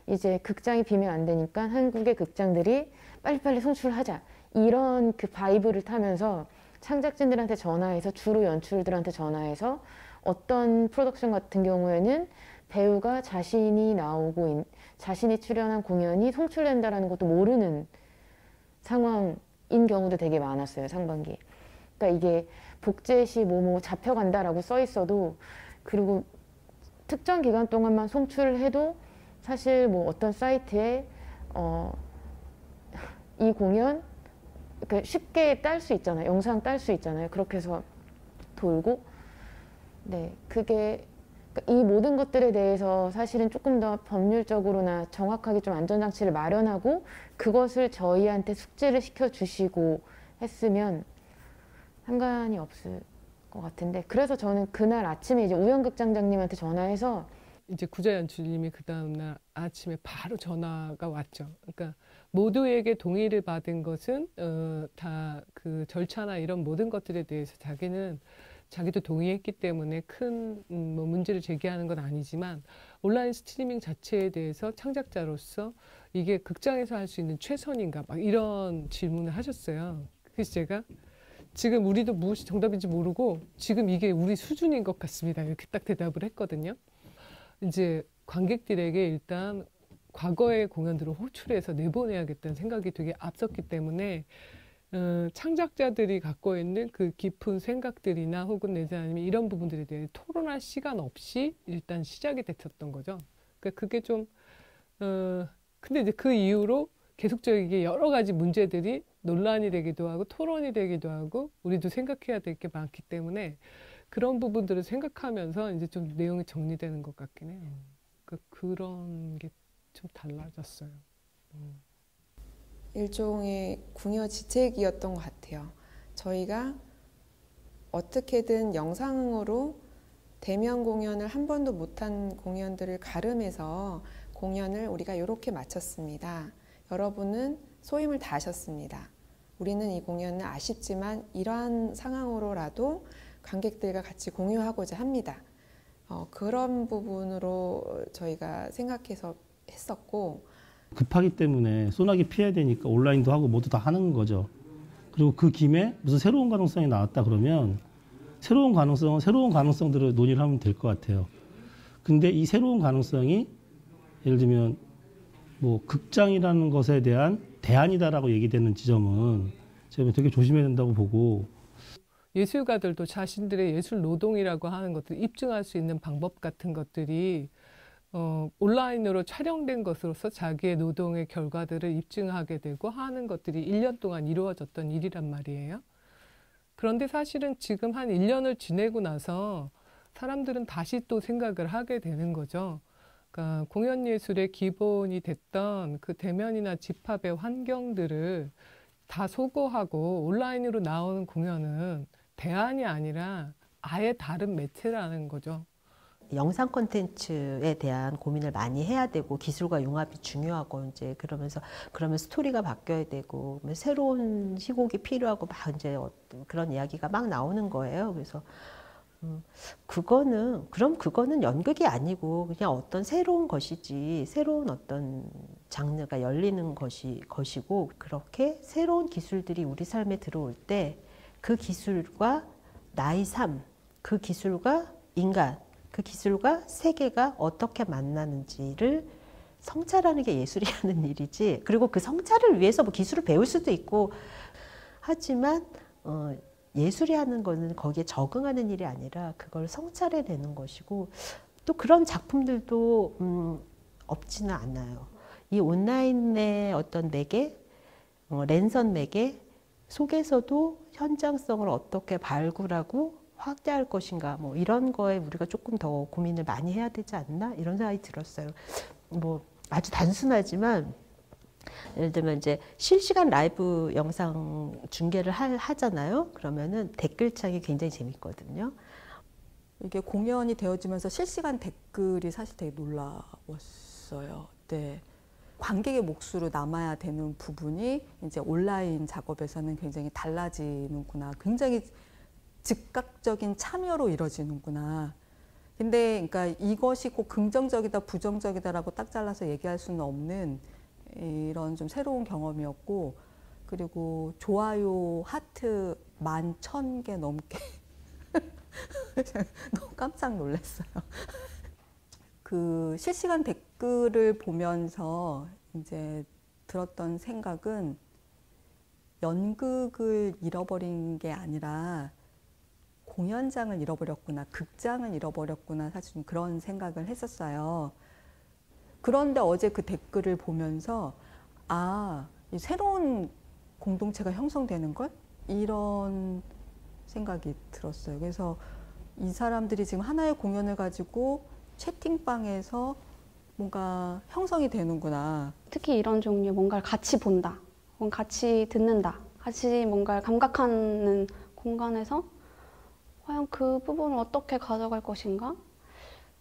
이제 극장이 비면 안 되니까 한국의 극장들이 빨리빨리 송출하자 이런 그 바이브를 타면서 창작진들한테 전화해서 주로 연출들한테 전화해서 어떤 프로덕션 같은 경우에는 배우가 자신이 출연한 공연이 송출된다라는 것도 모르는 상황인 경우도 되게 많았어요, 상반기. 그러니까 이게 복제시 뭐뭐 잡혀간다라고 써 있어도 그리고 특정 기간 동안만 송출을 해도 사실 뭐 어떤 사이트에 이 공연 그러니까 쉽게 딸 수 있잖아요. 영상 딸 수 있잖아요. 그렇게 해서 돌고 네, 그게 그러니까 이 모든 것들에 대해서 사실은 조금 더 법률적으로나 정확하게 좀 안전장치를 마련하고 그것을 저희한테 숙지를 시켜주시고 했으면 상관이 없을 것 같은데 그래서 저는 그날 아침에 이제 우영극장장님한테 전화해서 이제 구자 연출님이 그 다음날 아침에 바로 전화가 왔죠. 그러니까 모두에게 동의를 받은 것은 다 그 절차나 이런 모든 것들에 대해서 자기도 동의했기 때문에 큰 뭐 문제를 제기하는 건 아니지만 온라인 스트리밍 자체에 대해서 창작자로서 이게 극장에서 할 수 있는 최선인가 막 이런 질문을 하셨어요. 그래서 제가 지금 우리도 무엇이 정답인지 모르고 지금 이게 우리 수준인 것 같습니다. 이렇게 딱 대답을 했거든요. 이제 관객들에게 일단 과거의 공연들을 호출해서 내보내야겠다는 생각이 되게 앞섰기 때문에 창작자들이 갖고 있는 그 깊은 생각들이나 혹은 내지 아니면 이런 부분들에 대해 토론할 시간 없이 일단 시작이 됐었던 거죠. 그러니까 그게 좀 근데 이제 그 이후로 계속적이게 여러 가지 문제들이 논란이 되기도 하고 토론이 되기도 하고 우리도 생각해야 될 게 많기 때문에 그런 부분들을 생각하면서 이제 좀 내용이 정리되는 것 같긴 해요. 그런 게 좀 달라졌어요. 일종의 궁여지책이었던 것 같아요. 저희가 어떻게든 영상으로 대면 공연을 한 번도 못한 공연들을 가름해서 공연을 우리가 이렇게 마쳤습니다. 여러분은 소임을 다하셨습니다. 우리는 이 공연은 아쉽지만 이러한 상황으로라도 관객들과 같이 공유하고자 합니다. 그런 부분으로 저희가 생각해서 했었고, 급하기 때문에 소나기 피해야 되니까 온라인도 하고 모두 다 하는 거죠. 그리고 그 김에 무슨 새로운 가능성이 나왔다 그러면 새로운 가능성들을 논의를 하면 될 것 같아요. 근데 이 새로운 가능성이 예를 들면 뭐 극장이라는 것에 대한 대안이다라고 얘기되는 지점은 제가 되게 조심해야 된다고 보고, 예술가들도 자신들의 예술 노동이라고 하는 것들을 입증할 수 있는 방법 같은 것들이 온라인으로 촬영된 것으로서 자기의 노동의 결과들을 입증하게 되고 하는 것들이 1년 동안 이루어졌던 일이란 말이에요. 그런데 사실은 지금 한 1년을 지내고 나서 사람들은 다시 또 생각을 하게 되는 거죠. 그러니까 공연 예술의 기본이 됐던 그 대면이나 집합의 환경들을 다 소거하고 온라인으로 나오는 공연은 대안이 아니라 아예 다른 매체라는 거죠. 영상 콘텐츠에 대한 고민을 많이 해야 되고 기술과 융합이 중요하고 이제 그러면 스토리가 바뀌어야 되고 새로운 희곡이 필요하고 막 이제 그런 이야기가 막 나오는 거예요. 그래서 그거는 연극이 아니고 그냥 어떤 새로운 것이지, 새로운 어떤 장르가 열리는 것이고, 그렇게 새로운 기술들이 우리 삶에 들어올 때 그 기술과 나의 삶, 그 기술과 인간, 그 기술과 세계가 어떻게 만나는지를 성찰하는 게 예술이라는 일이지. 그리고 그 성찰을 위해서 뭐 기술을 배울 수도 있고 하지만 예술이라는 거는 거기에 적응하는 일이 아니라 그걸 성찰해내는 것이고, 또 그런 작품들도 없지는 않아요. 이 온라인의 어떤 매개, 랜선 매개 속에서도 현장성을 어떻게 발굴하고 확대할 것인가, 뭐 이런 거에 우리가 조금 더 고민을 많이 해야 되지 않나, 이런 생각이 들었어요. 뭐 아주 단순하지만 예를 들면 이제 실시간 라이브 영상 중계를 하잖아요. 그러면은 댓글창이 굉장히 재밌거든요. 이게 공연이 되어지면서 실시간 댓글이 사실 되게 놀라웠어요. 네. 관객의 몫으로 남아야 되는 부분이 이제 온라인 작업에서는 굉장히 달라지는구나. 굉장히 즉각적인 참여로 이루어지는구나. 근데 그러니까 이것이 꼭 긍정적이다, 부정적이다라고 딱 잘라서 얘기할 수는 없는 이런 좀 새로운 경험이었고, 그리고 좋아요, 하트 11,000개 넘게 너무 깜짝 놀랐어요. 그 실시간 댓글을 보면서 이제 들었던 생각은 연극을 잃어버린 게 아니라 공연장을 잃어버렸구나, 극장을 잃어버렸구나, 사실 좀 그런 생각을 했었어요. 그런데 어제 그 댓글을 보면서 이 새로운 공동체가 형성되는 걸? 이런 생각이 들었어요. 그래서 이 사람들이 지금 하나의 공연을 가지고 채팅방에서 뭔가 형성이 되는구나. 특히 이런 종류의 뭔가를 같이 본다, 뭔가 같이 듣는다, 같이 뭔가를 감각하는 공간에서 과연 그 부분을 어떻게 가져갈 것인가?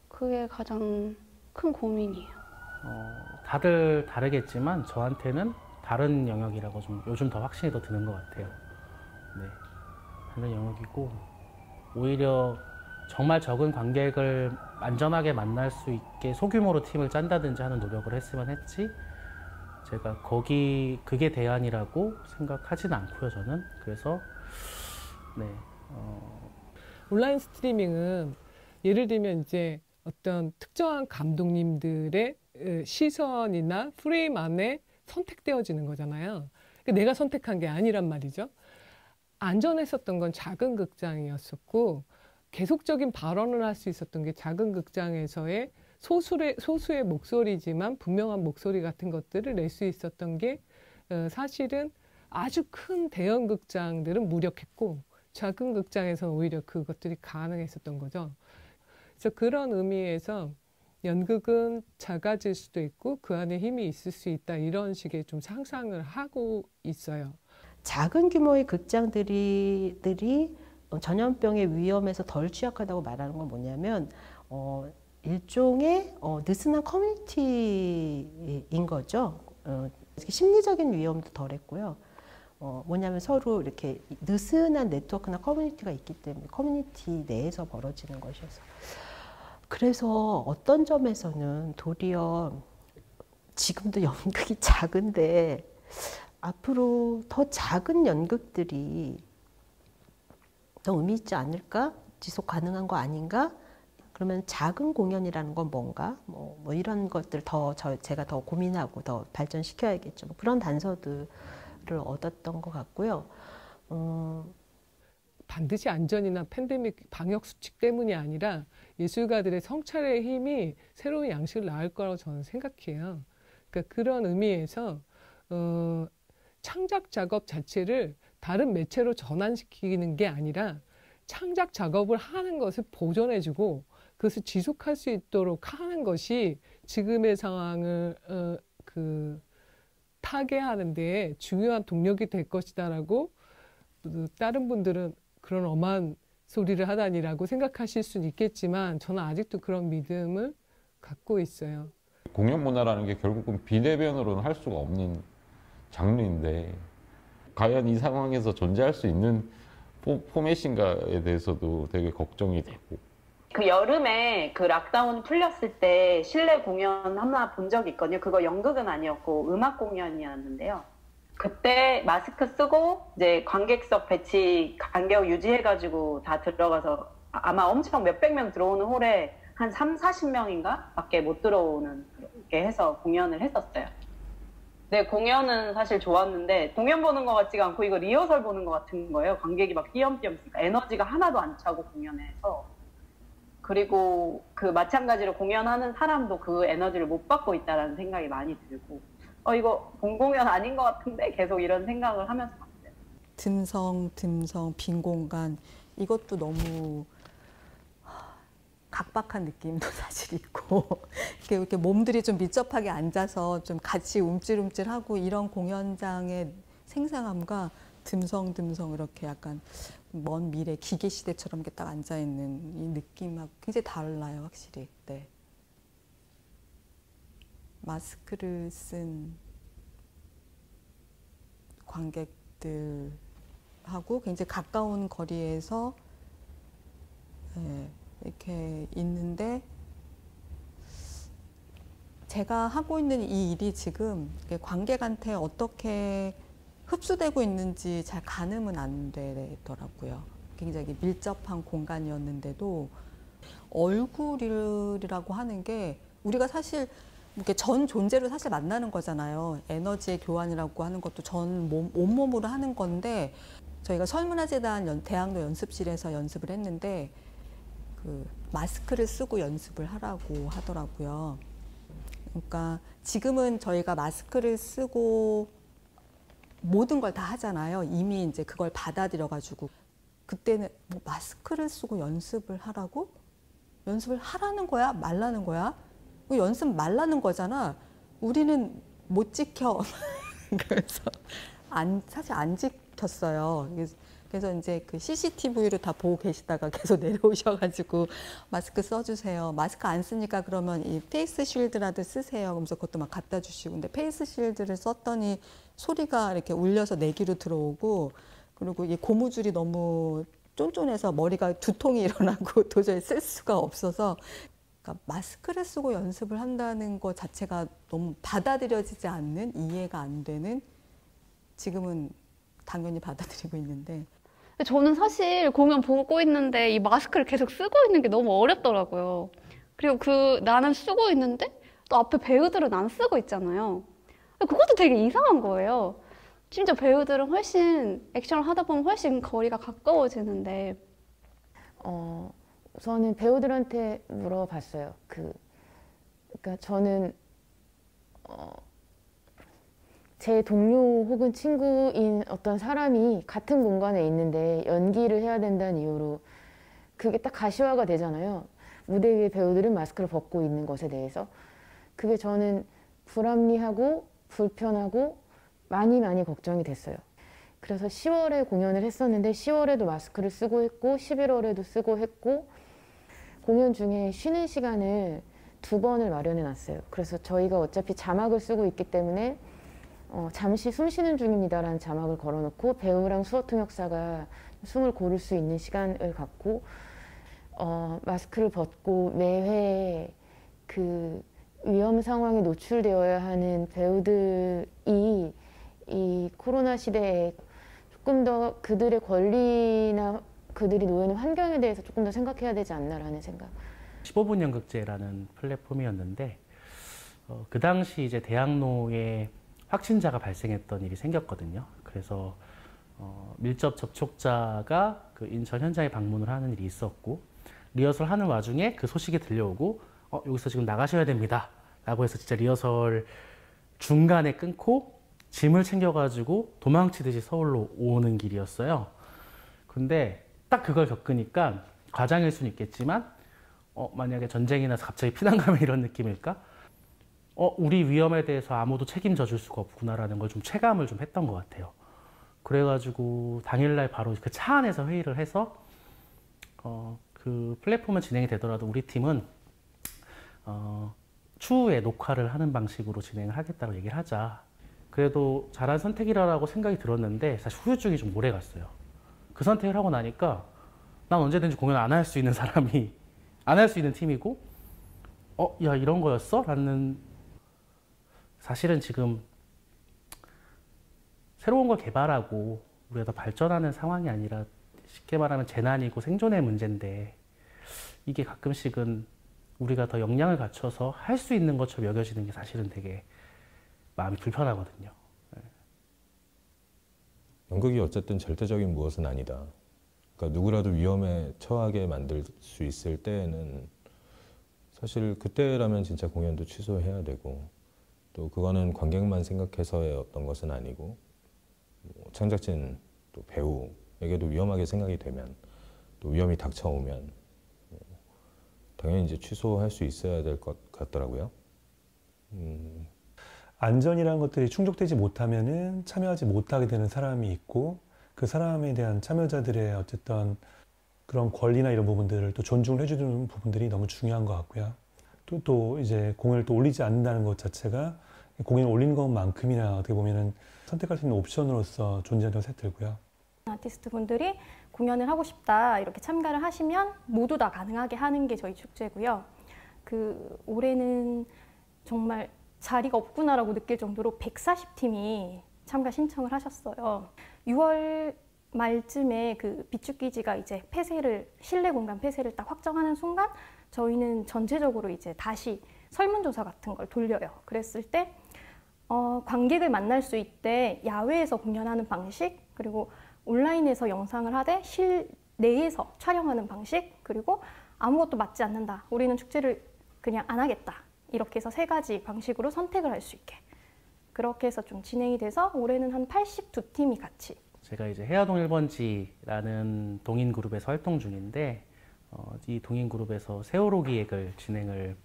그게 가장 큰 고민이에요. 다들 다르겠지만 저한테는 다른 영역이라고 좀 요즘 더 확신이 더 드는 것 같아요. 네, 다른 영역이고 오히려 정말 적은 관객을 안전하게 만날 수 있게 소규모로 팀을 짠다든지 하는 노력을 했으면 했지, 제가 그게 대안이라고 생각하지는 않고요, 저는. 그래서 네. 온라인 스트리밍은 예를 들면 이제 어떤 특정한 감독님들의 시선이나 프레임 안에 선택되어지는 거잖아요. 그러니까 내가 선택한 게 아니란 말이죠. 안전했었던 건 작은 극장이었었고, 계속적인 발언을 할 수 있었던 게 작은 극장에서의 소수의 목소리지만 분명한 목소리 같은 것들을 낼 수 있었던 게 사실은 아주 큰 대형 극장들은 무력했고, 작은 극장에서 오히려 그것들이 가능했었던 거죠. 그래서 그런 의미에서 연극은 작아질 수도 있고 그 안에 힘이 있을 수 있다, 이런 식의 좀 상상을 하고 있어요. 작은 규모의 극장들이 전염병의 위험에서 덜 취약하다고 말하는 건 뭐냐면 일종의 느슨한 커뮤니티인 거죠. 심리적인 위험도 덜했고요. 뭐냐면 서로 이렇게 느슨한 네트워크나 커뮤니티가 있기 때문에 커뮤니티 내에서 벌어지는 것이어서 그래서 어떤 점에서는 도리어 지금도 연극이 작은데 앞으로 더 작은 연극들이 더 의미 있지 않을까? 지속 가능한 거 아닌가? 그러면 작은 공연이라는 건 뭔가? 뭐 이런 것들 제가 더 고민하고 더 발전시켜야겠죠. 그런 단서들을 얻었던 것 같고요. 반드시 안전이나 팬데믹 방역 수칙 때문이 아니라 예술가들의 성찰의 힘이 새로운 양식을 낳을 거라고 저는 생각해요. 그러니까 그런 의미에서 창작 작업 자체를 다른 매체로 전환시키는 게 아니라 창작 작업을 하는 것을 보존해주고 그것을 지속할 수 있도록 하는 것이 지금의 상황을 타개하는 데 중요한 동력이 될 것이다라고 다른 분들은 그런 엄한 소리를 하다니라고 생각하실 수는 있겠지만 저는 아직도 그런 믿음을 갖고 있어요. 공연 문화라는 게 결국은 비대면으로는 할 수가 없는 장르인데 과연 이 상황에서 존재할 수 있는 포맷인가에 대해서도 되게 걱정이 되고. 그 여름에 그 락다운 풀렸을 때 실내 공연 하나 본 적이 있거든요. 그거 연극은 아니었고 음악 공연이었는데요. 그때 마스크 쓰고 이제 관객석 배치 간격 유지해가지고 다 들어가서 아마 엄청 몇백 명 들어오는 홀에 한 30-40명인가 밖에 못 들어오는 그렇게 해서 공연을 했었어요. 네, 공연은 사실 좋았는데 공연 보는 것 같지가 않고 이거 리허설 보는 것 같은 거예요. 관객이 막 띄엄띄엄 쓰니까 에너지가 하나도 안 차고 공연에서. 그리고 그 마찬가지로 공연하는 사람도 그 에너지를 못 받고 있다는 생각이 많이 들고 이거 본 공연 아닌 것 같은데 계속 이런 생각을 하면서 봤어요. 듬성, 빈 공간 이것도 너무 각박한 느낌도 사실 있고 이렇게 몸들이 좀 밀접하게 앉아서 좀 같이 움찔움찔하고 이런 공연장의 생생함과 듬성 이렇게 약간 먼 미래 기계 시대처럼 이렇게 딱 앉아 있는 이 느낌하고 굉장히 달라요, 확실히. 네. 마스크를 쓴 관객들하고 굉장히 가까운 거리에서 이렇게 있는데 제가 하고 있는 이 일이 지금 관객한테 어떻게 흡수되고 있는지 잘 가늠은 안 되더라고요. 굉장히 밀접한 공간이었는데도 얼굴이라고 하는 게 우리가 사실 이렇게 전 존재로 사실 만나는 거잖아요. 에너지의 교환이라고 하는 것도 온몸으로 하는 건데 저희가 서울문화재단 대학로 연습실에서 연습을 했는데 그 마스크를 쓰고 연습을 하라고 하더라고요. 그러니까 지금은 저희가 마스크를 쓰고 모든 걸 다 하잖아요. 이미 이제 그걸 받아들여가지고 그때는 뭐 마스크를 쓰고 연습을 하라고? 연습을 하라는 거야? 말라는 거야? 연습 말라는 거잖아. 우리는 못 지켜. 그래서 사실 안 지켰어요. 그래서 이제 그 CCTV로 다 보고 계시다가 계속 내려오셔가지고 마스크 써주세요. 마스크 안 쓰니까 그러면 이 페이스 쉴드라도 쓰세요. 그러면서 그것도 막 갖다 주시고. 근데 페이스 쉴드를 썼더니 소리가 이렇게 울려서 내기로 들어오고 그리고 이 고무줄이 너무 쫀쫀해서 머리가 두통이 일어나고 도저히 쓸 수가 없어서 그러니까 마스크를 쓰고 연습을 한다는 것 자체가 너무 받아들여지지 않는 이해가 안 되는 지금은 당연히 받아들이고 있는데 저는 사실 공연 보고 있는데 이 마스크를 계속 쓰고 있는 게 너무 어렵더라고요. 그리고 나는 쓰고 있는데 또 앞에 배우들은 안 쓰고 있잖아요. 그것도 되게 이상한 거예요. 심지어 배우들은 훨씬 액션을 하다 보면 훨씬 거리가 가까워지는데 우선은 배우들한테 물어봤어요. 그러니까 저는 제 동료 혹은 친구인 어떤 사람이 같은 공간에 있는데 연기를 해야 된다는 이유로 그게 딱 가시화가 되잖아요. 무대 위에 배우들은 마스크를 벗고 있는 것에 대해서. 그게 저는 불합리하고 불편하고 많이 걱정이 됐어요. 그래서 10월에 공연을 했었는데 10월에도 마스크를 쓰고 했고 11월에도 쓰고 했고 공연 중에 쉬는 시간을 2번을 마련해 놨어요. 그래서 저희가 어차피 자막을 쓰고 있기 때문에 잠시 숨 쉬는 중입니다라는 자막을 걸어놓고 배우랑 수어 통역사가 숨을 고를 수 있는 시간을 갖고 마스크를 벗고 매회 그 위험 상황에 노출되어야 하는 배우들이 이 코로나 시대에 조금 더 그들의 권리나 그들이 놓여있는 환경에 대해서 조금 더 생각해야 되지 않나라는 생각. 15분 연극제라는 플랫폼이었는데 그 당시 이제 대학로에 확진자가 발생했던 일이 생겼거든요. 그래서 밀접 접촉자가 그 인천 현장에 방문을 하는 일이 있었고 리허설 하는 와중에 그 소식이 들려오고 여기서 지금 나가셔야 됩니다 라고 해서 진짜 리허설 중간에 끊고 짐을 챙겨가지고 도망치듯이 서울로 오는 길이었어요. 근데 딱 그걸 겪으니까 과장일 수는 있겠지만 만약에 전쟁이 나서 갑자기 피난 가면 이런 느낌일까? 우리 위험에 대해서 아무도 책임져 줄 수가 없구나라는 걸 좀 체감을 좀 했던 것 같아요. 그래가지고 당일날 바로 그 차 안에서 회의를 해서 그 플랫폼은 진행이 되더라도 우리 팀은 추후에 녹화를 하는 방식으로 진행을 하겠다고 얘기를 하자. 그래도 잘한 선택이라고 생각이 들었는데 사실 후유증이 좀 오래 갔어요. 그 선택을 하고 나니까 난 언제든지 공연 안 할 수 있는 사람이 안 할 수 있는 팀이고 야 이런 거였어? 라는 사실은 지금 새로운 걸 개발하고 우리가 더 발전하는 상황이 아니라 쉽게 말하면 재난이고 생존의 문제인데 이게 가끔씩은 우리가 더 역량을 갖춰서 할 수 있는 것처럼 여겨지는 게 사실은 되게 마음이 불편하거든요. 연극이 어쨌든 절대적인 무엇은 아니다. 그러니까 누구라도 위험에 처하게 만들 수 있을 때에는 사실 그때라면 진짜 공연도 취소해야 되고 또 그거는 관객만 생각해서의 어떤 것은 아니고 창작진 또 배우에게도 위험하게 생각이 되면 또 위험이 닥쳐오면 당연히 이제 취소할 수 있어야 될 것 같더라고요. 안전이라는 것들이 충족되지 못하면은 참여하지 못하게 되는 사람이 있고 그 사람에 대한 참여자들의 어쨌든 그런 권리나 이런 부분들을 또 존중을 해주는 부분들이 너무 중요한 것 같고요. 또 이제 공연을 또 올리지 않는다는 것 자체가 공연을 올리는 것만큼이나 어떻게 보면은 선택할 수 있는 옵션으로서 존재한다고 생각이 들고요. 아티스트 분들이 공연을 하고 싶다 이렇게 참가를 하시면 모두 다 가능하게 하는 게 저희 축제고요. 올해는 정말 자리가 없구나라고 느낄 정도로 140팀이 참가 신청을 하셨어요. 6월 말쯤에 그 비축기지가 이제 실내 공간 폐쇄를 딱 확정하는 순간 저희는 전체적으로 이제 다시 설문조사 같은 걸 돌려요. 그랬을 때 관객을 만날 수 있대 야외에서 공연하는 방식, 그리고 온라인에서 영상을 하되 실내에서 촬영하는 방식, 그리고 아무것도 맞지 않는다. 우리는 축제를 그냥 안 하겠다. 이렇게 해서 3가지 방식으로 선택을 할 수 있게. 그렇게 해서 좀 진행이 돼서 올해는 한 82팀이 같이. 제가 이제 해화동 1번지라는 동인 그룹에서 활동 중인데 이 동인 그룹에서 세월호 기획을 진행을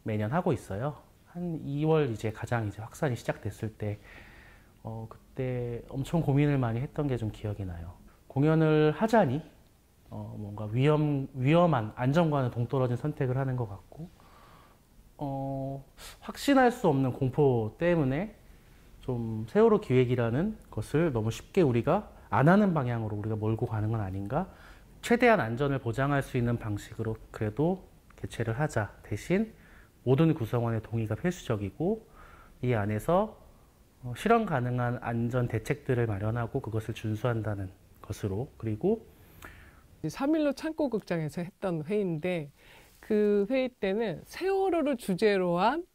매년 하고 있어요. 한 2월 이제 가장 이제 확산이 시작됐을 때 그때 엄청 고민을 많이 했던 게 좀 기억이 나요. 공연을 하자니 뭔가 위험한 안전과는 동떨어진 선택을 하는 것 같고 확신할 수 없는 공포 때문에 좀 세월호 기획이라는 것을 너무 쉽게 우리가 안 하는 방향으로 우리가 몰고 가는 건 아닌가? 최대한 안전을 보장할 수 있는 방식으로 그래도 개최를 하자. 대신 모든 구성원의 동의가 필수적이고 이 안에서 실현 가능한 안전 대책들을 마련하고 그것을 준수한다는 것으로, 그리고 3.15 창고극장에서 했던 회의인데 그 회의 때는 세월호를 주제로 한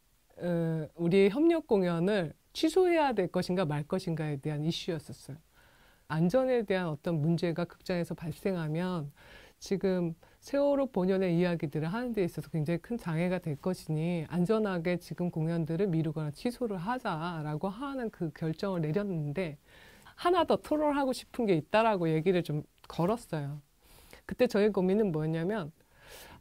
우리의 협력 공연을 취소해야 될 것인가 말 것인가에 대한 이슈였었어요. 안전에 대한 어떤 문제가 극장에서 발생하면 지금 세월호 본연의 이야기들을 하는 데 있어서 굉장히 큰 장애가 될 것이니 안전하게 지금 공연들을 미루거나 취소를 하자라고 하는 그 결정을 내렸는데 하나 더 토론하고 싶은 게 있다라고 얘기를 좀 걸었어요. 그때 저희 고민은 뭐였냐면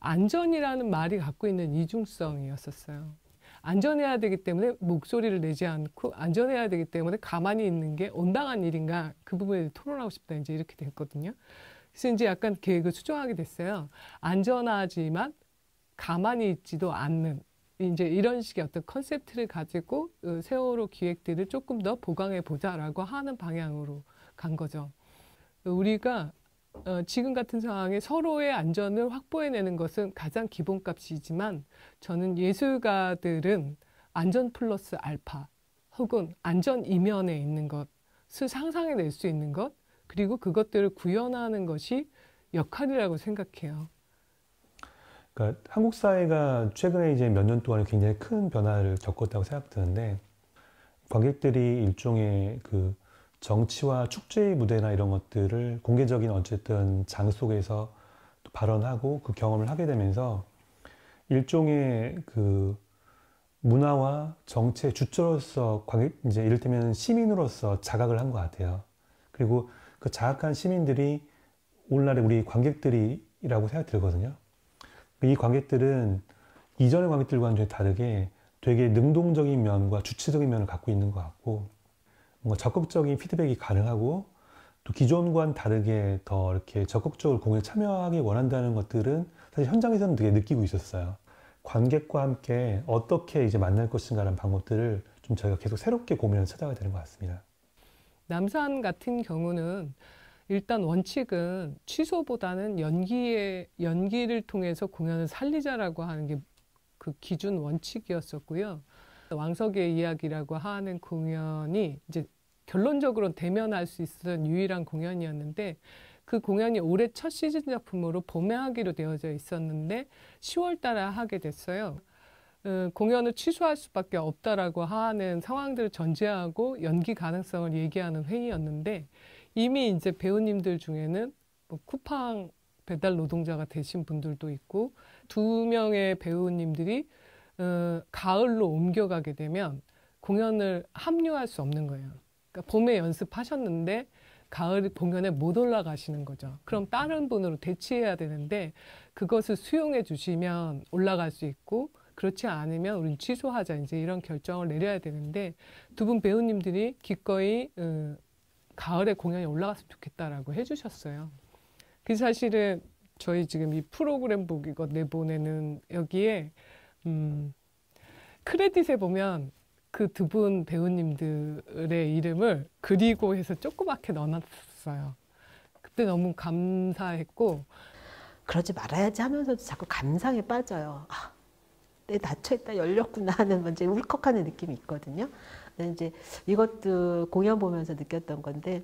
안전이라는 말이 갖고 있는 이중성이었었어요. 안전해야 되기 때문에 목소리를 내지 않고 안전해야 되기 때문에 가만히 있는 게 온당한 일인가 그 부분에 토론하고 싶다 이제 이렇게 됐거든요. 그래서 이제 약간 계획을 수정하게 됐어요. 안전하지만 가만히 있지도 않는 이제 이런 식의 어떤 컨셉트를 가지고 세월호 기획들을 조금 더 보강해 보자라고 하는 방향으로 간 거죠. 우리가 지금 같은 상황에 서로의 안전을 확보해내는 것은 가장 기본값이지만 저는 예술가들은 안전 플러스 알파 혹은 안전 이면에 있는 것을 상상해낼 수 있는 것 그리고 그것들을 구현하는 것이 역할이라고 생각해요. 그러니까 한국 사회가 최근에 이제 몇 년 동안 굉장히 큰 변화를 겪었다고 생각드는데 관객들이 일종의 그 정치와 축제의 무대나 이런 것들을 공개적인 어쨌든 장속에서 발언하고 그 경험을 하게 되면서 일종의 그 문화와 정치의 주체로서 관객 이제 이를테면 시민으로서 자각을 한 것 같아요. 그리고 그 자각한 시민들이 오늘날의 우리 관객들이라고 생각이 들거든요. 이 관객들은 이전의 관객들과는 좀 다르게 되게 능동적인 면과 주체적인 면을 갖고 있는 것 같고 뭔가 적극적인 피드백이 가능하고 또 기존과는 다르게 더 이렇게 적극적으로 공연에 참여하기 원한다는 것들은 사실 현장에서는 되게 느끼고 있었어요. 관객과 함께 어떻게 이제 만날 것인가라는 방법들을 좀 저희가 계속 새롭게 고민을 찾아가야 되는 것 같습니다. 남산 같은 경우는 일단 원칙은 취소보다는 연기를 통해서 공연을 살리자라고 하는 게 그 기준 원칙이었었고요. 왕석의 이야기라고 하는 공연이 이제 결론적으로 대면할 수 있었던 유일한 공연이었는데 그 공연이 올해 첫 시즌 작품으로 봄에 하기로 되어져 있었는데 10월 달에 하게 됐어요. 공연을 취소할 수밖에 없다라고 하는 상황들을 전제하고 연기 가능성을 얘기하는 회의였는데 이미 이제 배우님들 중에는 뭐 쿠팡 배달 노동자가 되신 분들도 있고 2명의 배우님들이 가을로 옮겨가게 되면 공연을 합류할 수 없는 거예요. 그러니까 봄에 연습하셨는데 가을 공연에 못 올라가시는 거죠. 그럼 다른 분으로 대치해야 되는데 그것을 수용해 주시면 올라갈 수 있고 그렇지 않으면 우린 취소하자 이제 이런 결정을 내려야 되는데 두 분 배우님들이 기꺼이 가을에 공연이 올라갔으면 좋겠다라고 해주셨어요. 그래서 사실은 저희 지금 이 프로그램 북 이거 내보내는 여기에 크레딧에 보면 그 두 분 배우님들의 이름을 그리고 해서 조그맣게 넣어놨어요. 그때 너무 감사했고 그러지 말아야지 하면서도 자꾸 감상에 빠져요. 아, 내 닫혀있다 열렸구나 하는 이제 울컥하는 느낌이 있거든요. 이제 이것도 공연 보면서 느꼈던 건데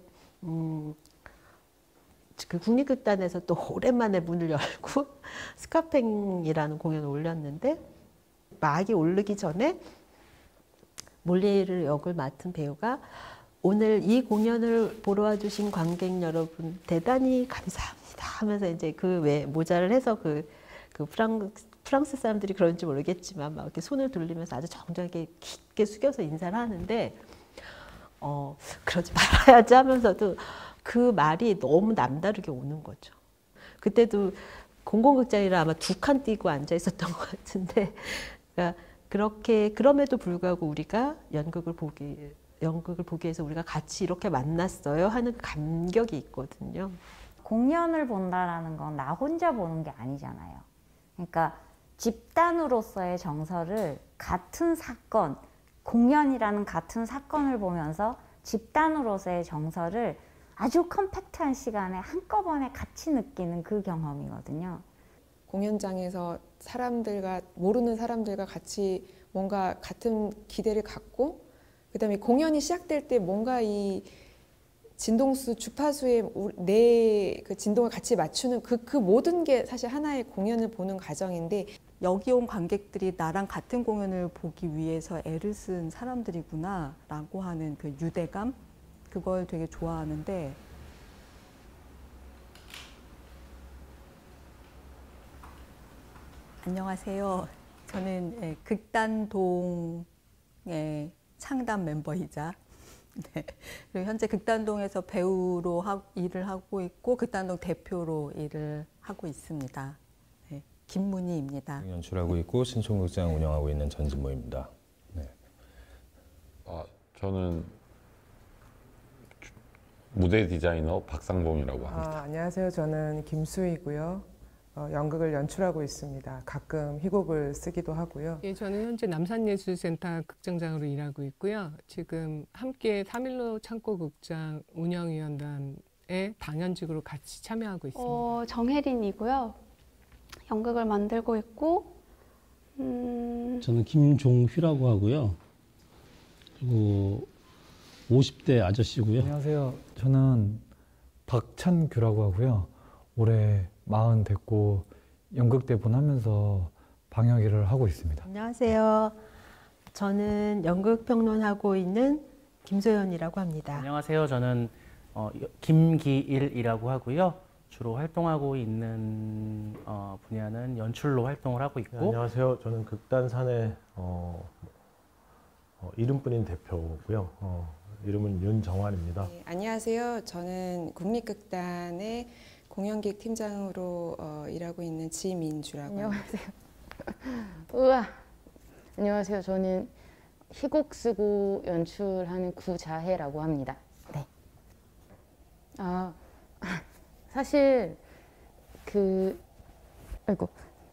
그 국립극단에서 또 오랜만에 문을 열고 스카팽이라는 공연을 올렸는데 막이 오르기 전에 몰리에르 역을 맡은 배우가 오늘 이 공연을 보러 와주신 관객 여러분 대단히 감사합니다 하면서 이제 그 왜 모자를 해서 그 프랑스 사람들이 그런지 모르겠지만 막 이렇게 손을 돌리면서 아주 정정하게 깊게 숙여서 인사를 하는데 그러지 말아야지 하면서도 그 말이 너무 남다르게 오는 거죠. 그때도 공공극장이라 아마 2칸 띄고 앉아 있었던 것 같은데 그러니까 그렇게 그럼에도 불구하고 우리가 연극을 보기 위해서 우리가 같이 이렇게 만났어요 하는 감격이 있거든요. 공연을 본다라는 건 나 혼자 보는 게 아니잖아요. 그러니까 집단으로서의 정서를 같은 사건, 공연이라는 같은 사건을 보면서 집단으로서의 정서를 아주 컴팩트한 시간에 한꺼번에 같이 느끼는 그 경험이거든요. 공연장에서 사람들과 모르는 사람들과 같이 뭔가 같은 기대를 갖고 그다음에 공연이 시작될 때 뭔가 이 진동수, 주파수의 내 그 진동을 같이 맞추는 그 모든 게 사실 하나의 공연을 보는 과정인데 여기 온 관객들이 나랑 같은 공연을 보기 위해서 애를 쓴 사람들이구나 라고 하는 그 유대감 그걸 되게 좋아하는데 안녕하세요. 저는 극단동의 창단 멤버이자 그리고 현재 극단동에서 배우로 일을 하고 있고 극단동 대표로 일을 하고 있습니다. 김문희입니다. 연출하고 있고 신촌극장 운영하고 있는 전진모입니다. 네. 저는 무대 디자이너 박상봉이라고 합니다. 안녕하세요. 저는 김수희고요. 연극을 연출하고 있습니다. 가끔 희곡을 쓰기도 하고요. 예, 저는 현재 남산예술센터 극장장으로 일하고 있고요. 지금 함께 3.15 창고극장 운영위원단의 당연직으로 같이 참여하고 있습니다. 정혜린이고요. 연극을 만들고 있고 저는 김종휘라고 하고요. 그리고 50대 아저씨고요. 안녕하세요. 저는 박찬규라고 하고요. 올해 40 됐고 연극 대본 하면서 방역 일을 하고 있습니다. 안녕하세요. 저는 연극 평론하고 있는 김소연이라고 합니다. 안녕하세요. 저는 김기일이라고 하고요. 주로 활동하고 있는 분야는 연출로 활동을 하고 있고. 네, 안녕하세요. 저는 극단산의 이름뿐인 대표고요. 이름은 윤정환입니다. 네, 안녕하세요. 저는 국립극단의 공연기획 팀장으로 일하고 있는 지민주라고 안녕하세요. 우와. 안녕하세요. 저는 희곡 쓰고 연출하는 구자혜라고 합니다. 네. 사실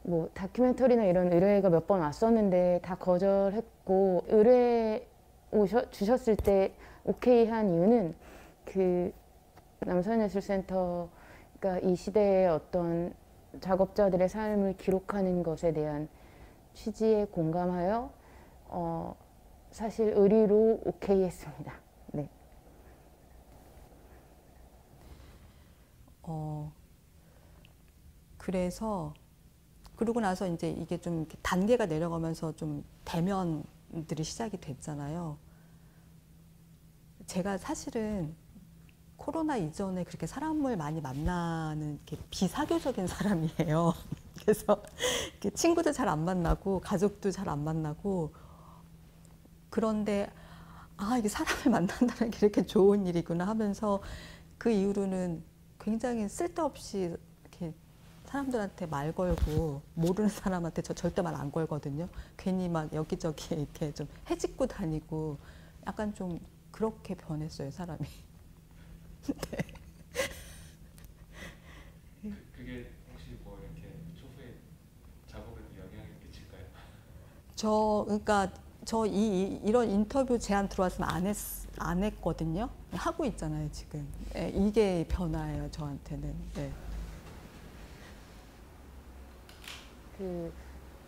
뭐 다큐멘터리나 이런 의뢰가 몇 번 왔었는데 다 거절했고 의뢰 주셨을 때 오케이 한 이유는 남산예술센터가 이 시대의 어떤 작업자들의 삶을 기록하는 것에 대한 취지에 공감하여 사실 의리로 오케이 했습니다. 네. 그래서 그러고 나서 이제 이게 좀 단계가 내려가면서 좀 대면들이 시작이 됐잖아요. 제가 사실은 코로나 이전에 그렇게 사람을 많이 만나는 비사교적인 사람이에요. 그래서 친구도 잘 안 만나고 가족도 잘 안 만나고 그런데 이게 사람을 만난다는 게 이렇게 좋은 일이구나 하면서 그 이후로는 굉장히 쓸데없이 이렇게 사람들한테 말 걸고 모르는 사람한테 저 절대 말 안 걸거든요. 괜히 막 여기저기 이렇게 좀 헤집고 다니고 약간 좀 그렇게 변했어요, 사람이. 네. 그게 혹시 뭐 이렇게 초후에 작업에도 영향을 끼칠까요? 그러니까 이런 인터뷰 제안 들어왔으면 안 했거든요. 하고 있잖아요, 지금. 네, 이게 변화예요, 저한테는. 네.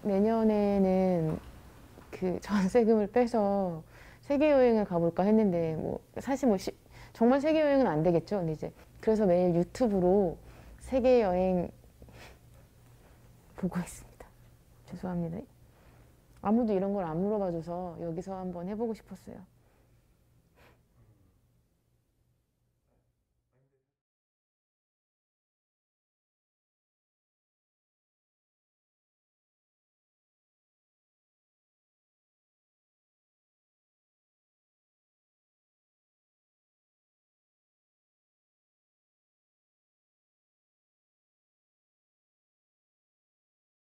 내년에는 전세금을 빼서 세계 여행을 가볼까 했는데 사실 정말 세계 여행은 안 되겠죠. 근데 이제 그래서 매일 유튜브로 세계 여행 보고 있습니다. 죄송합니다. 아무도 이런 걸 안 물어봐줘서 여기서 한번 해보고 싶었어요.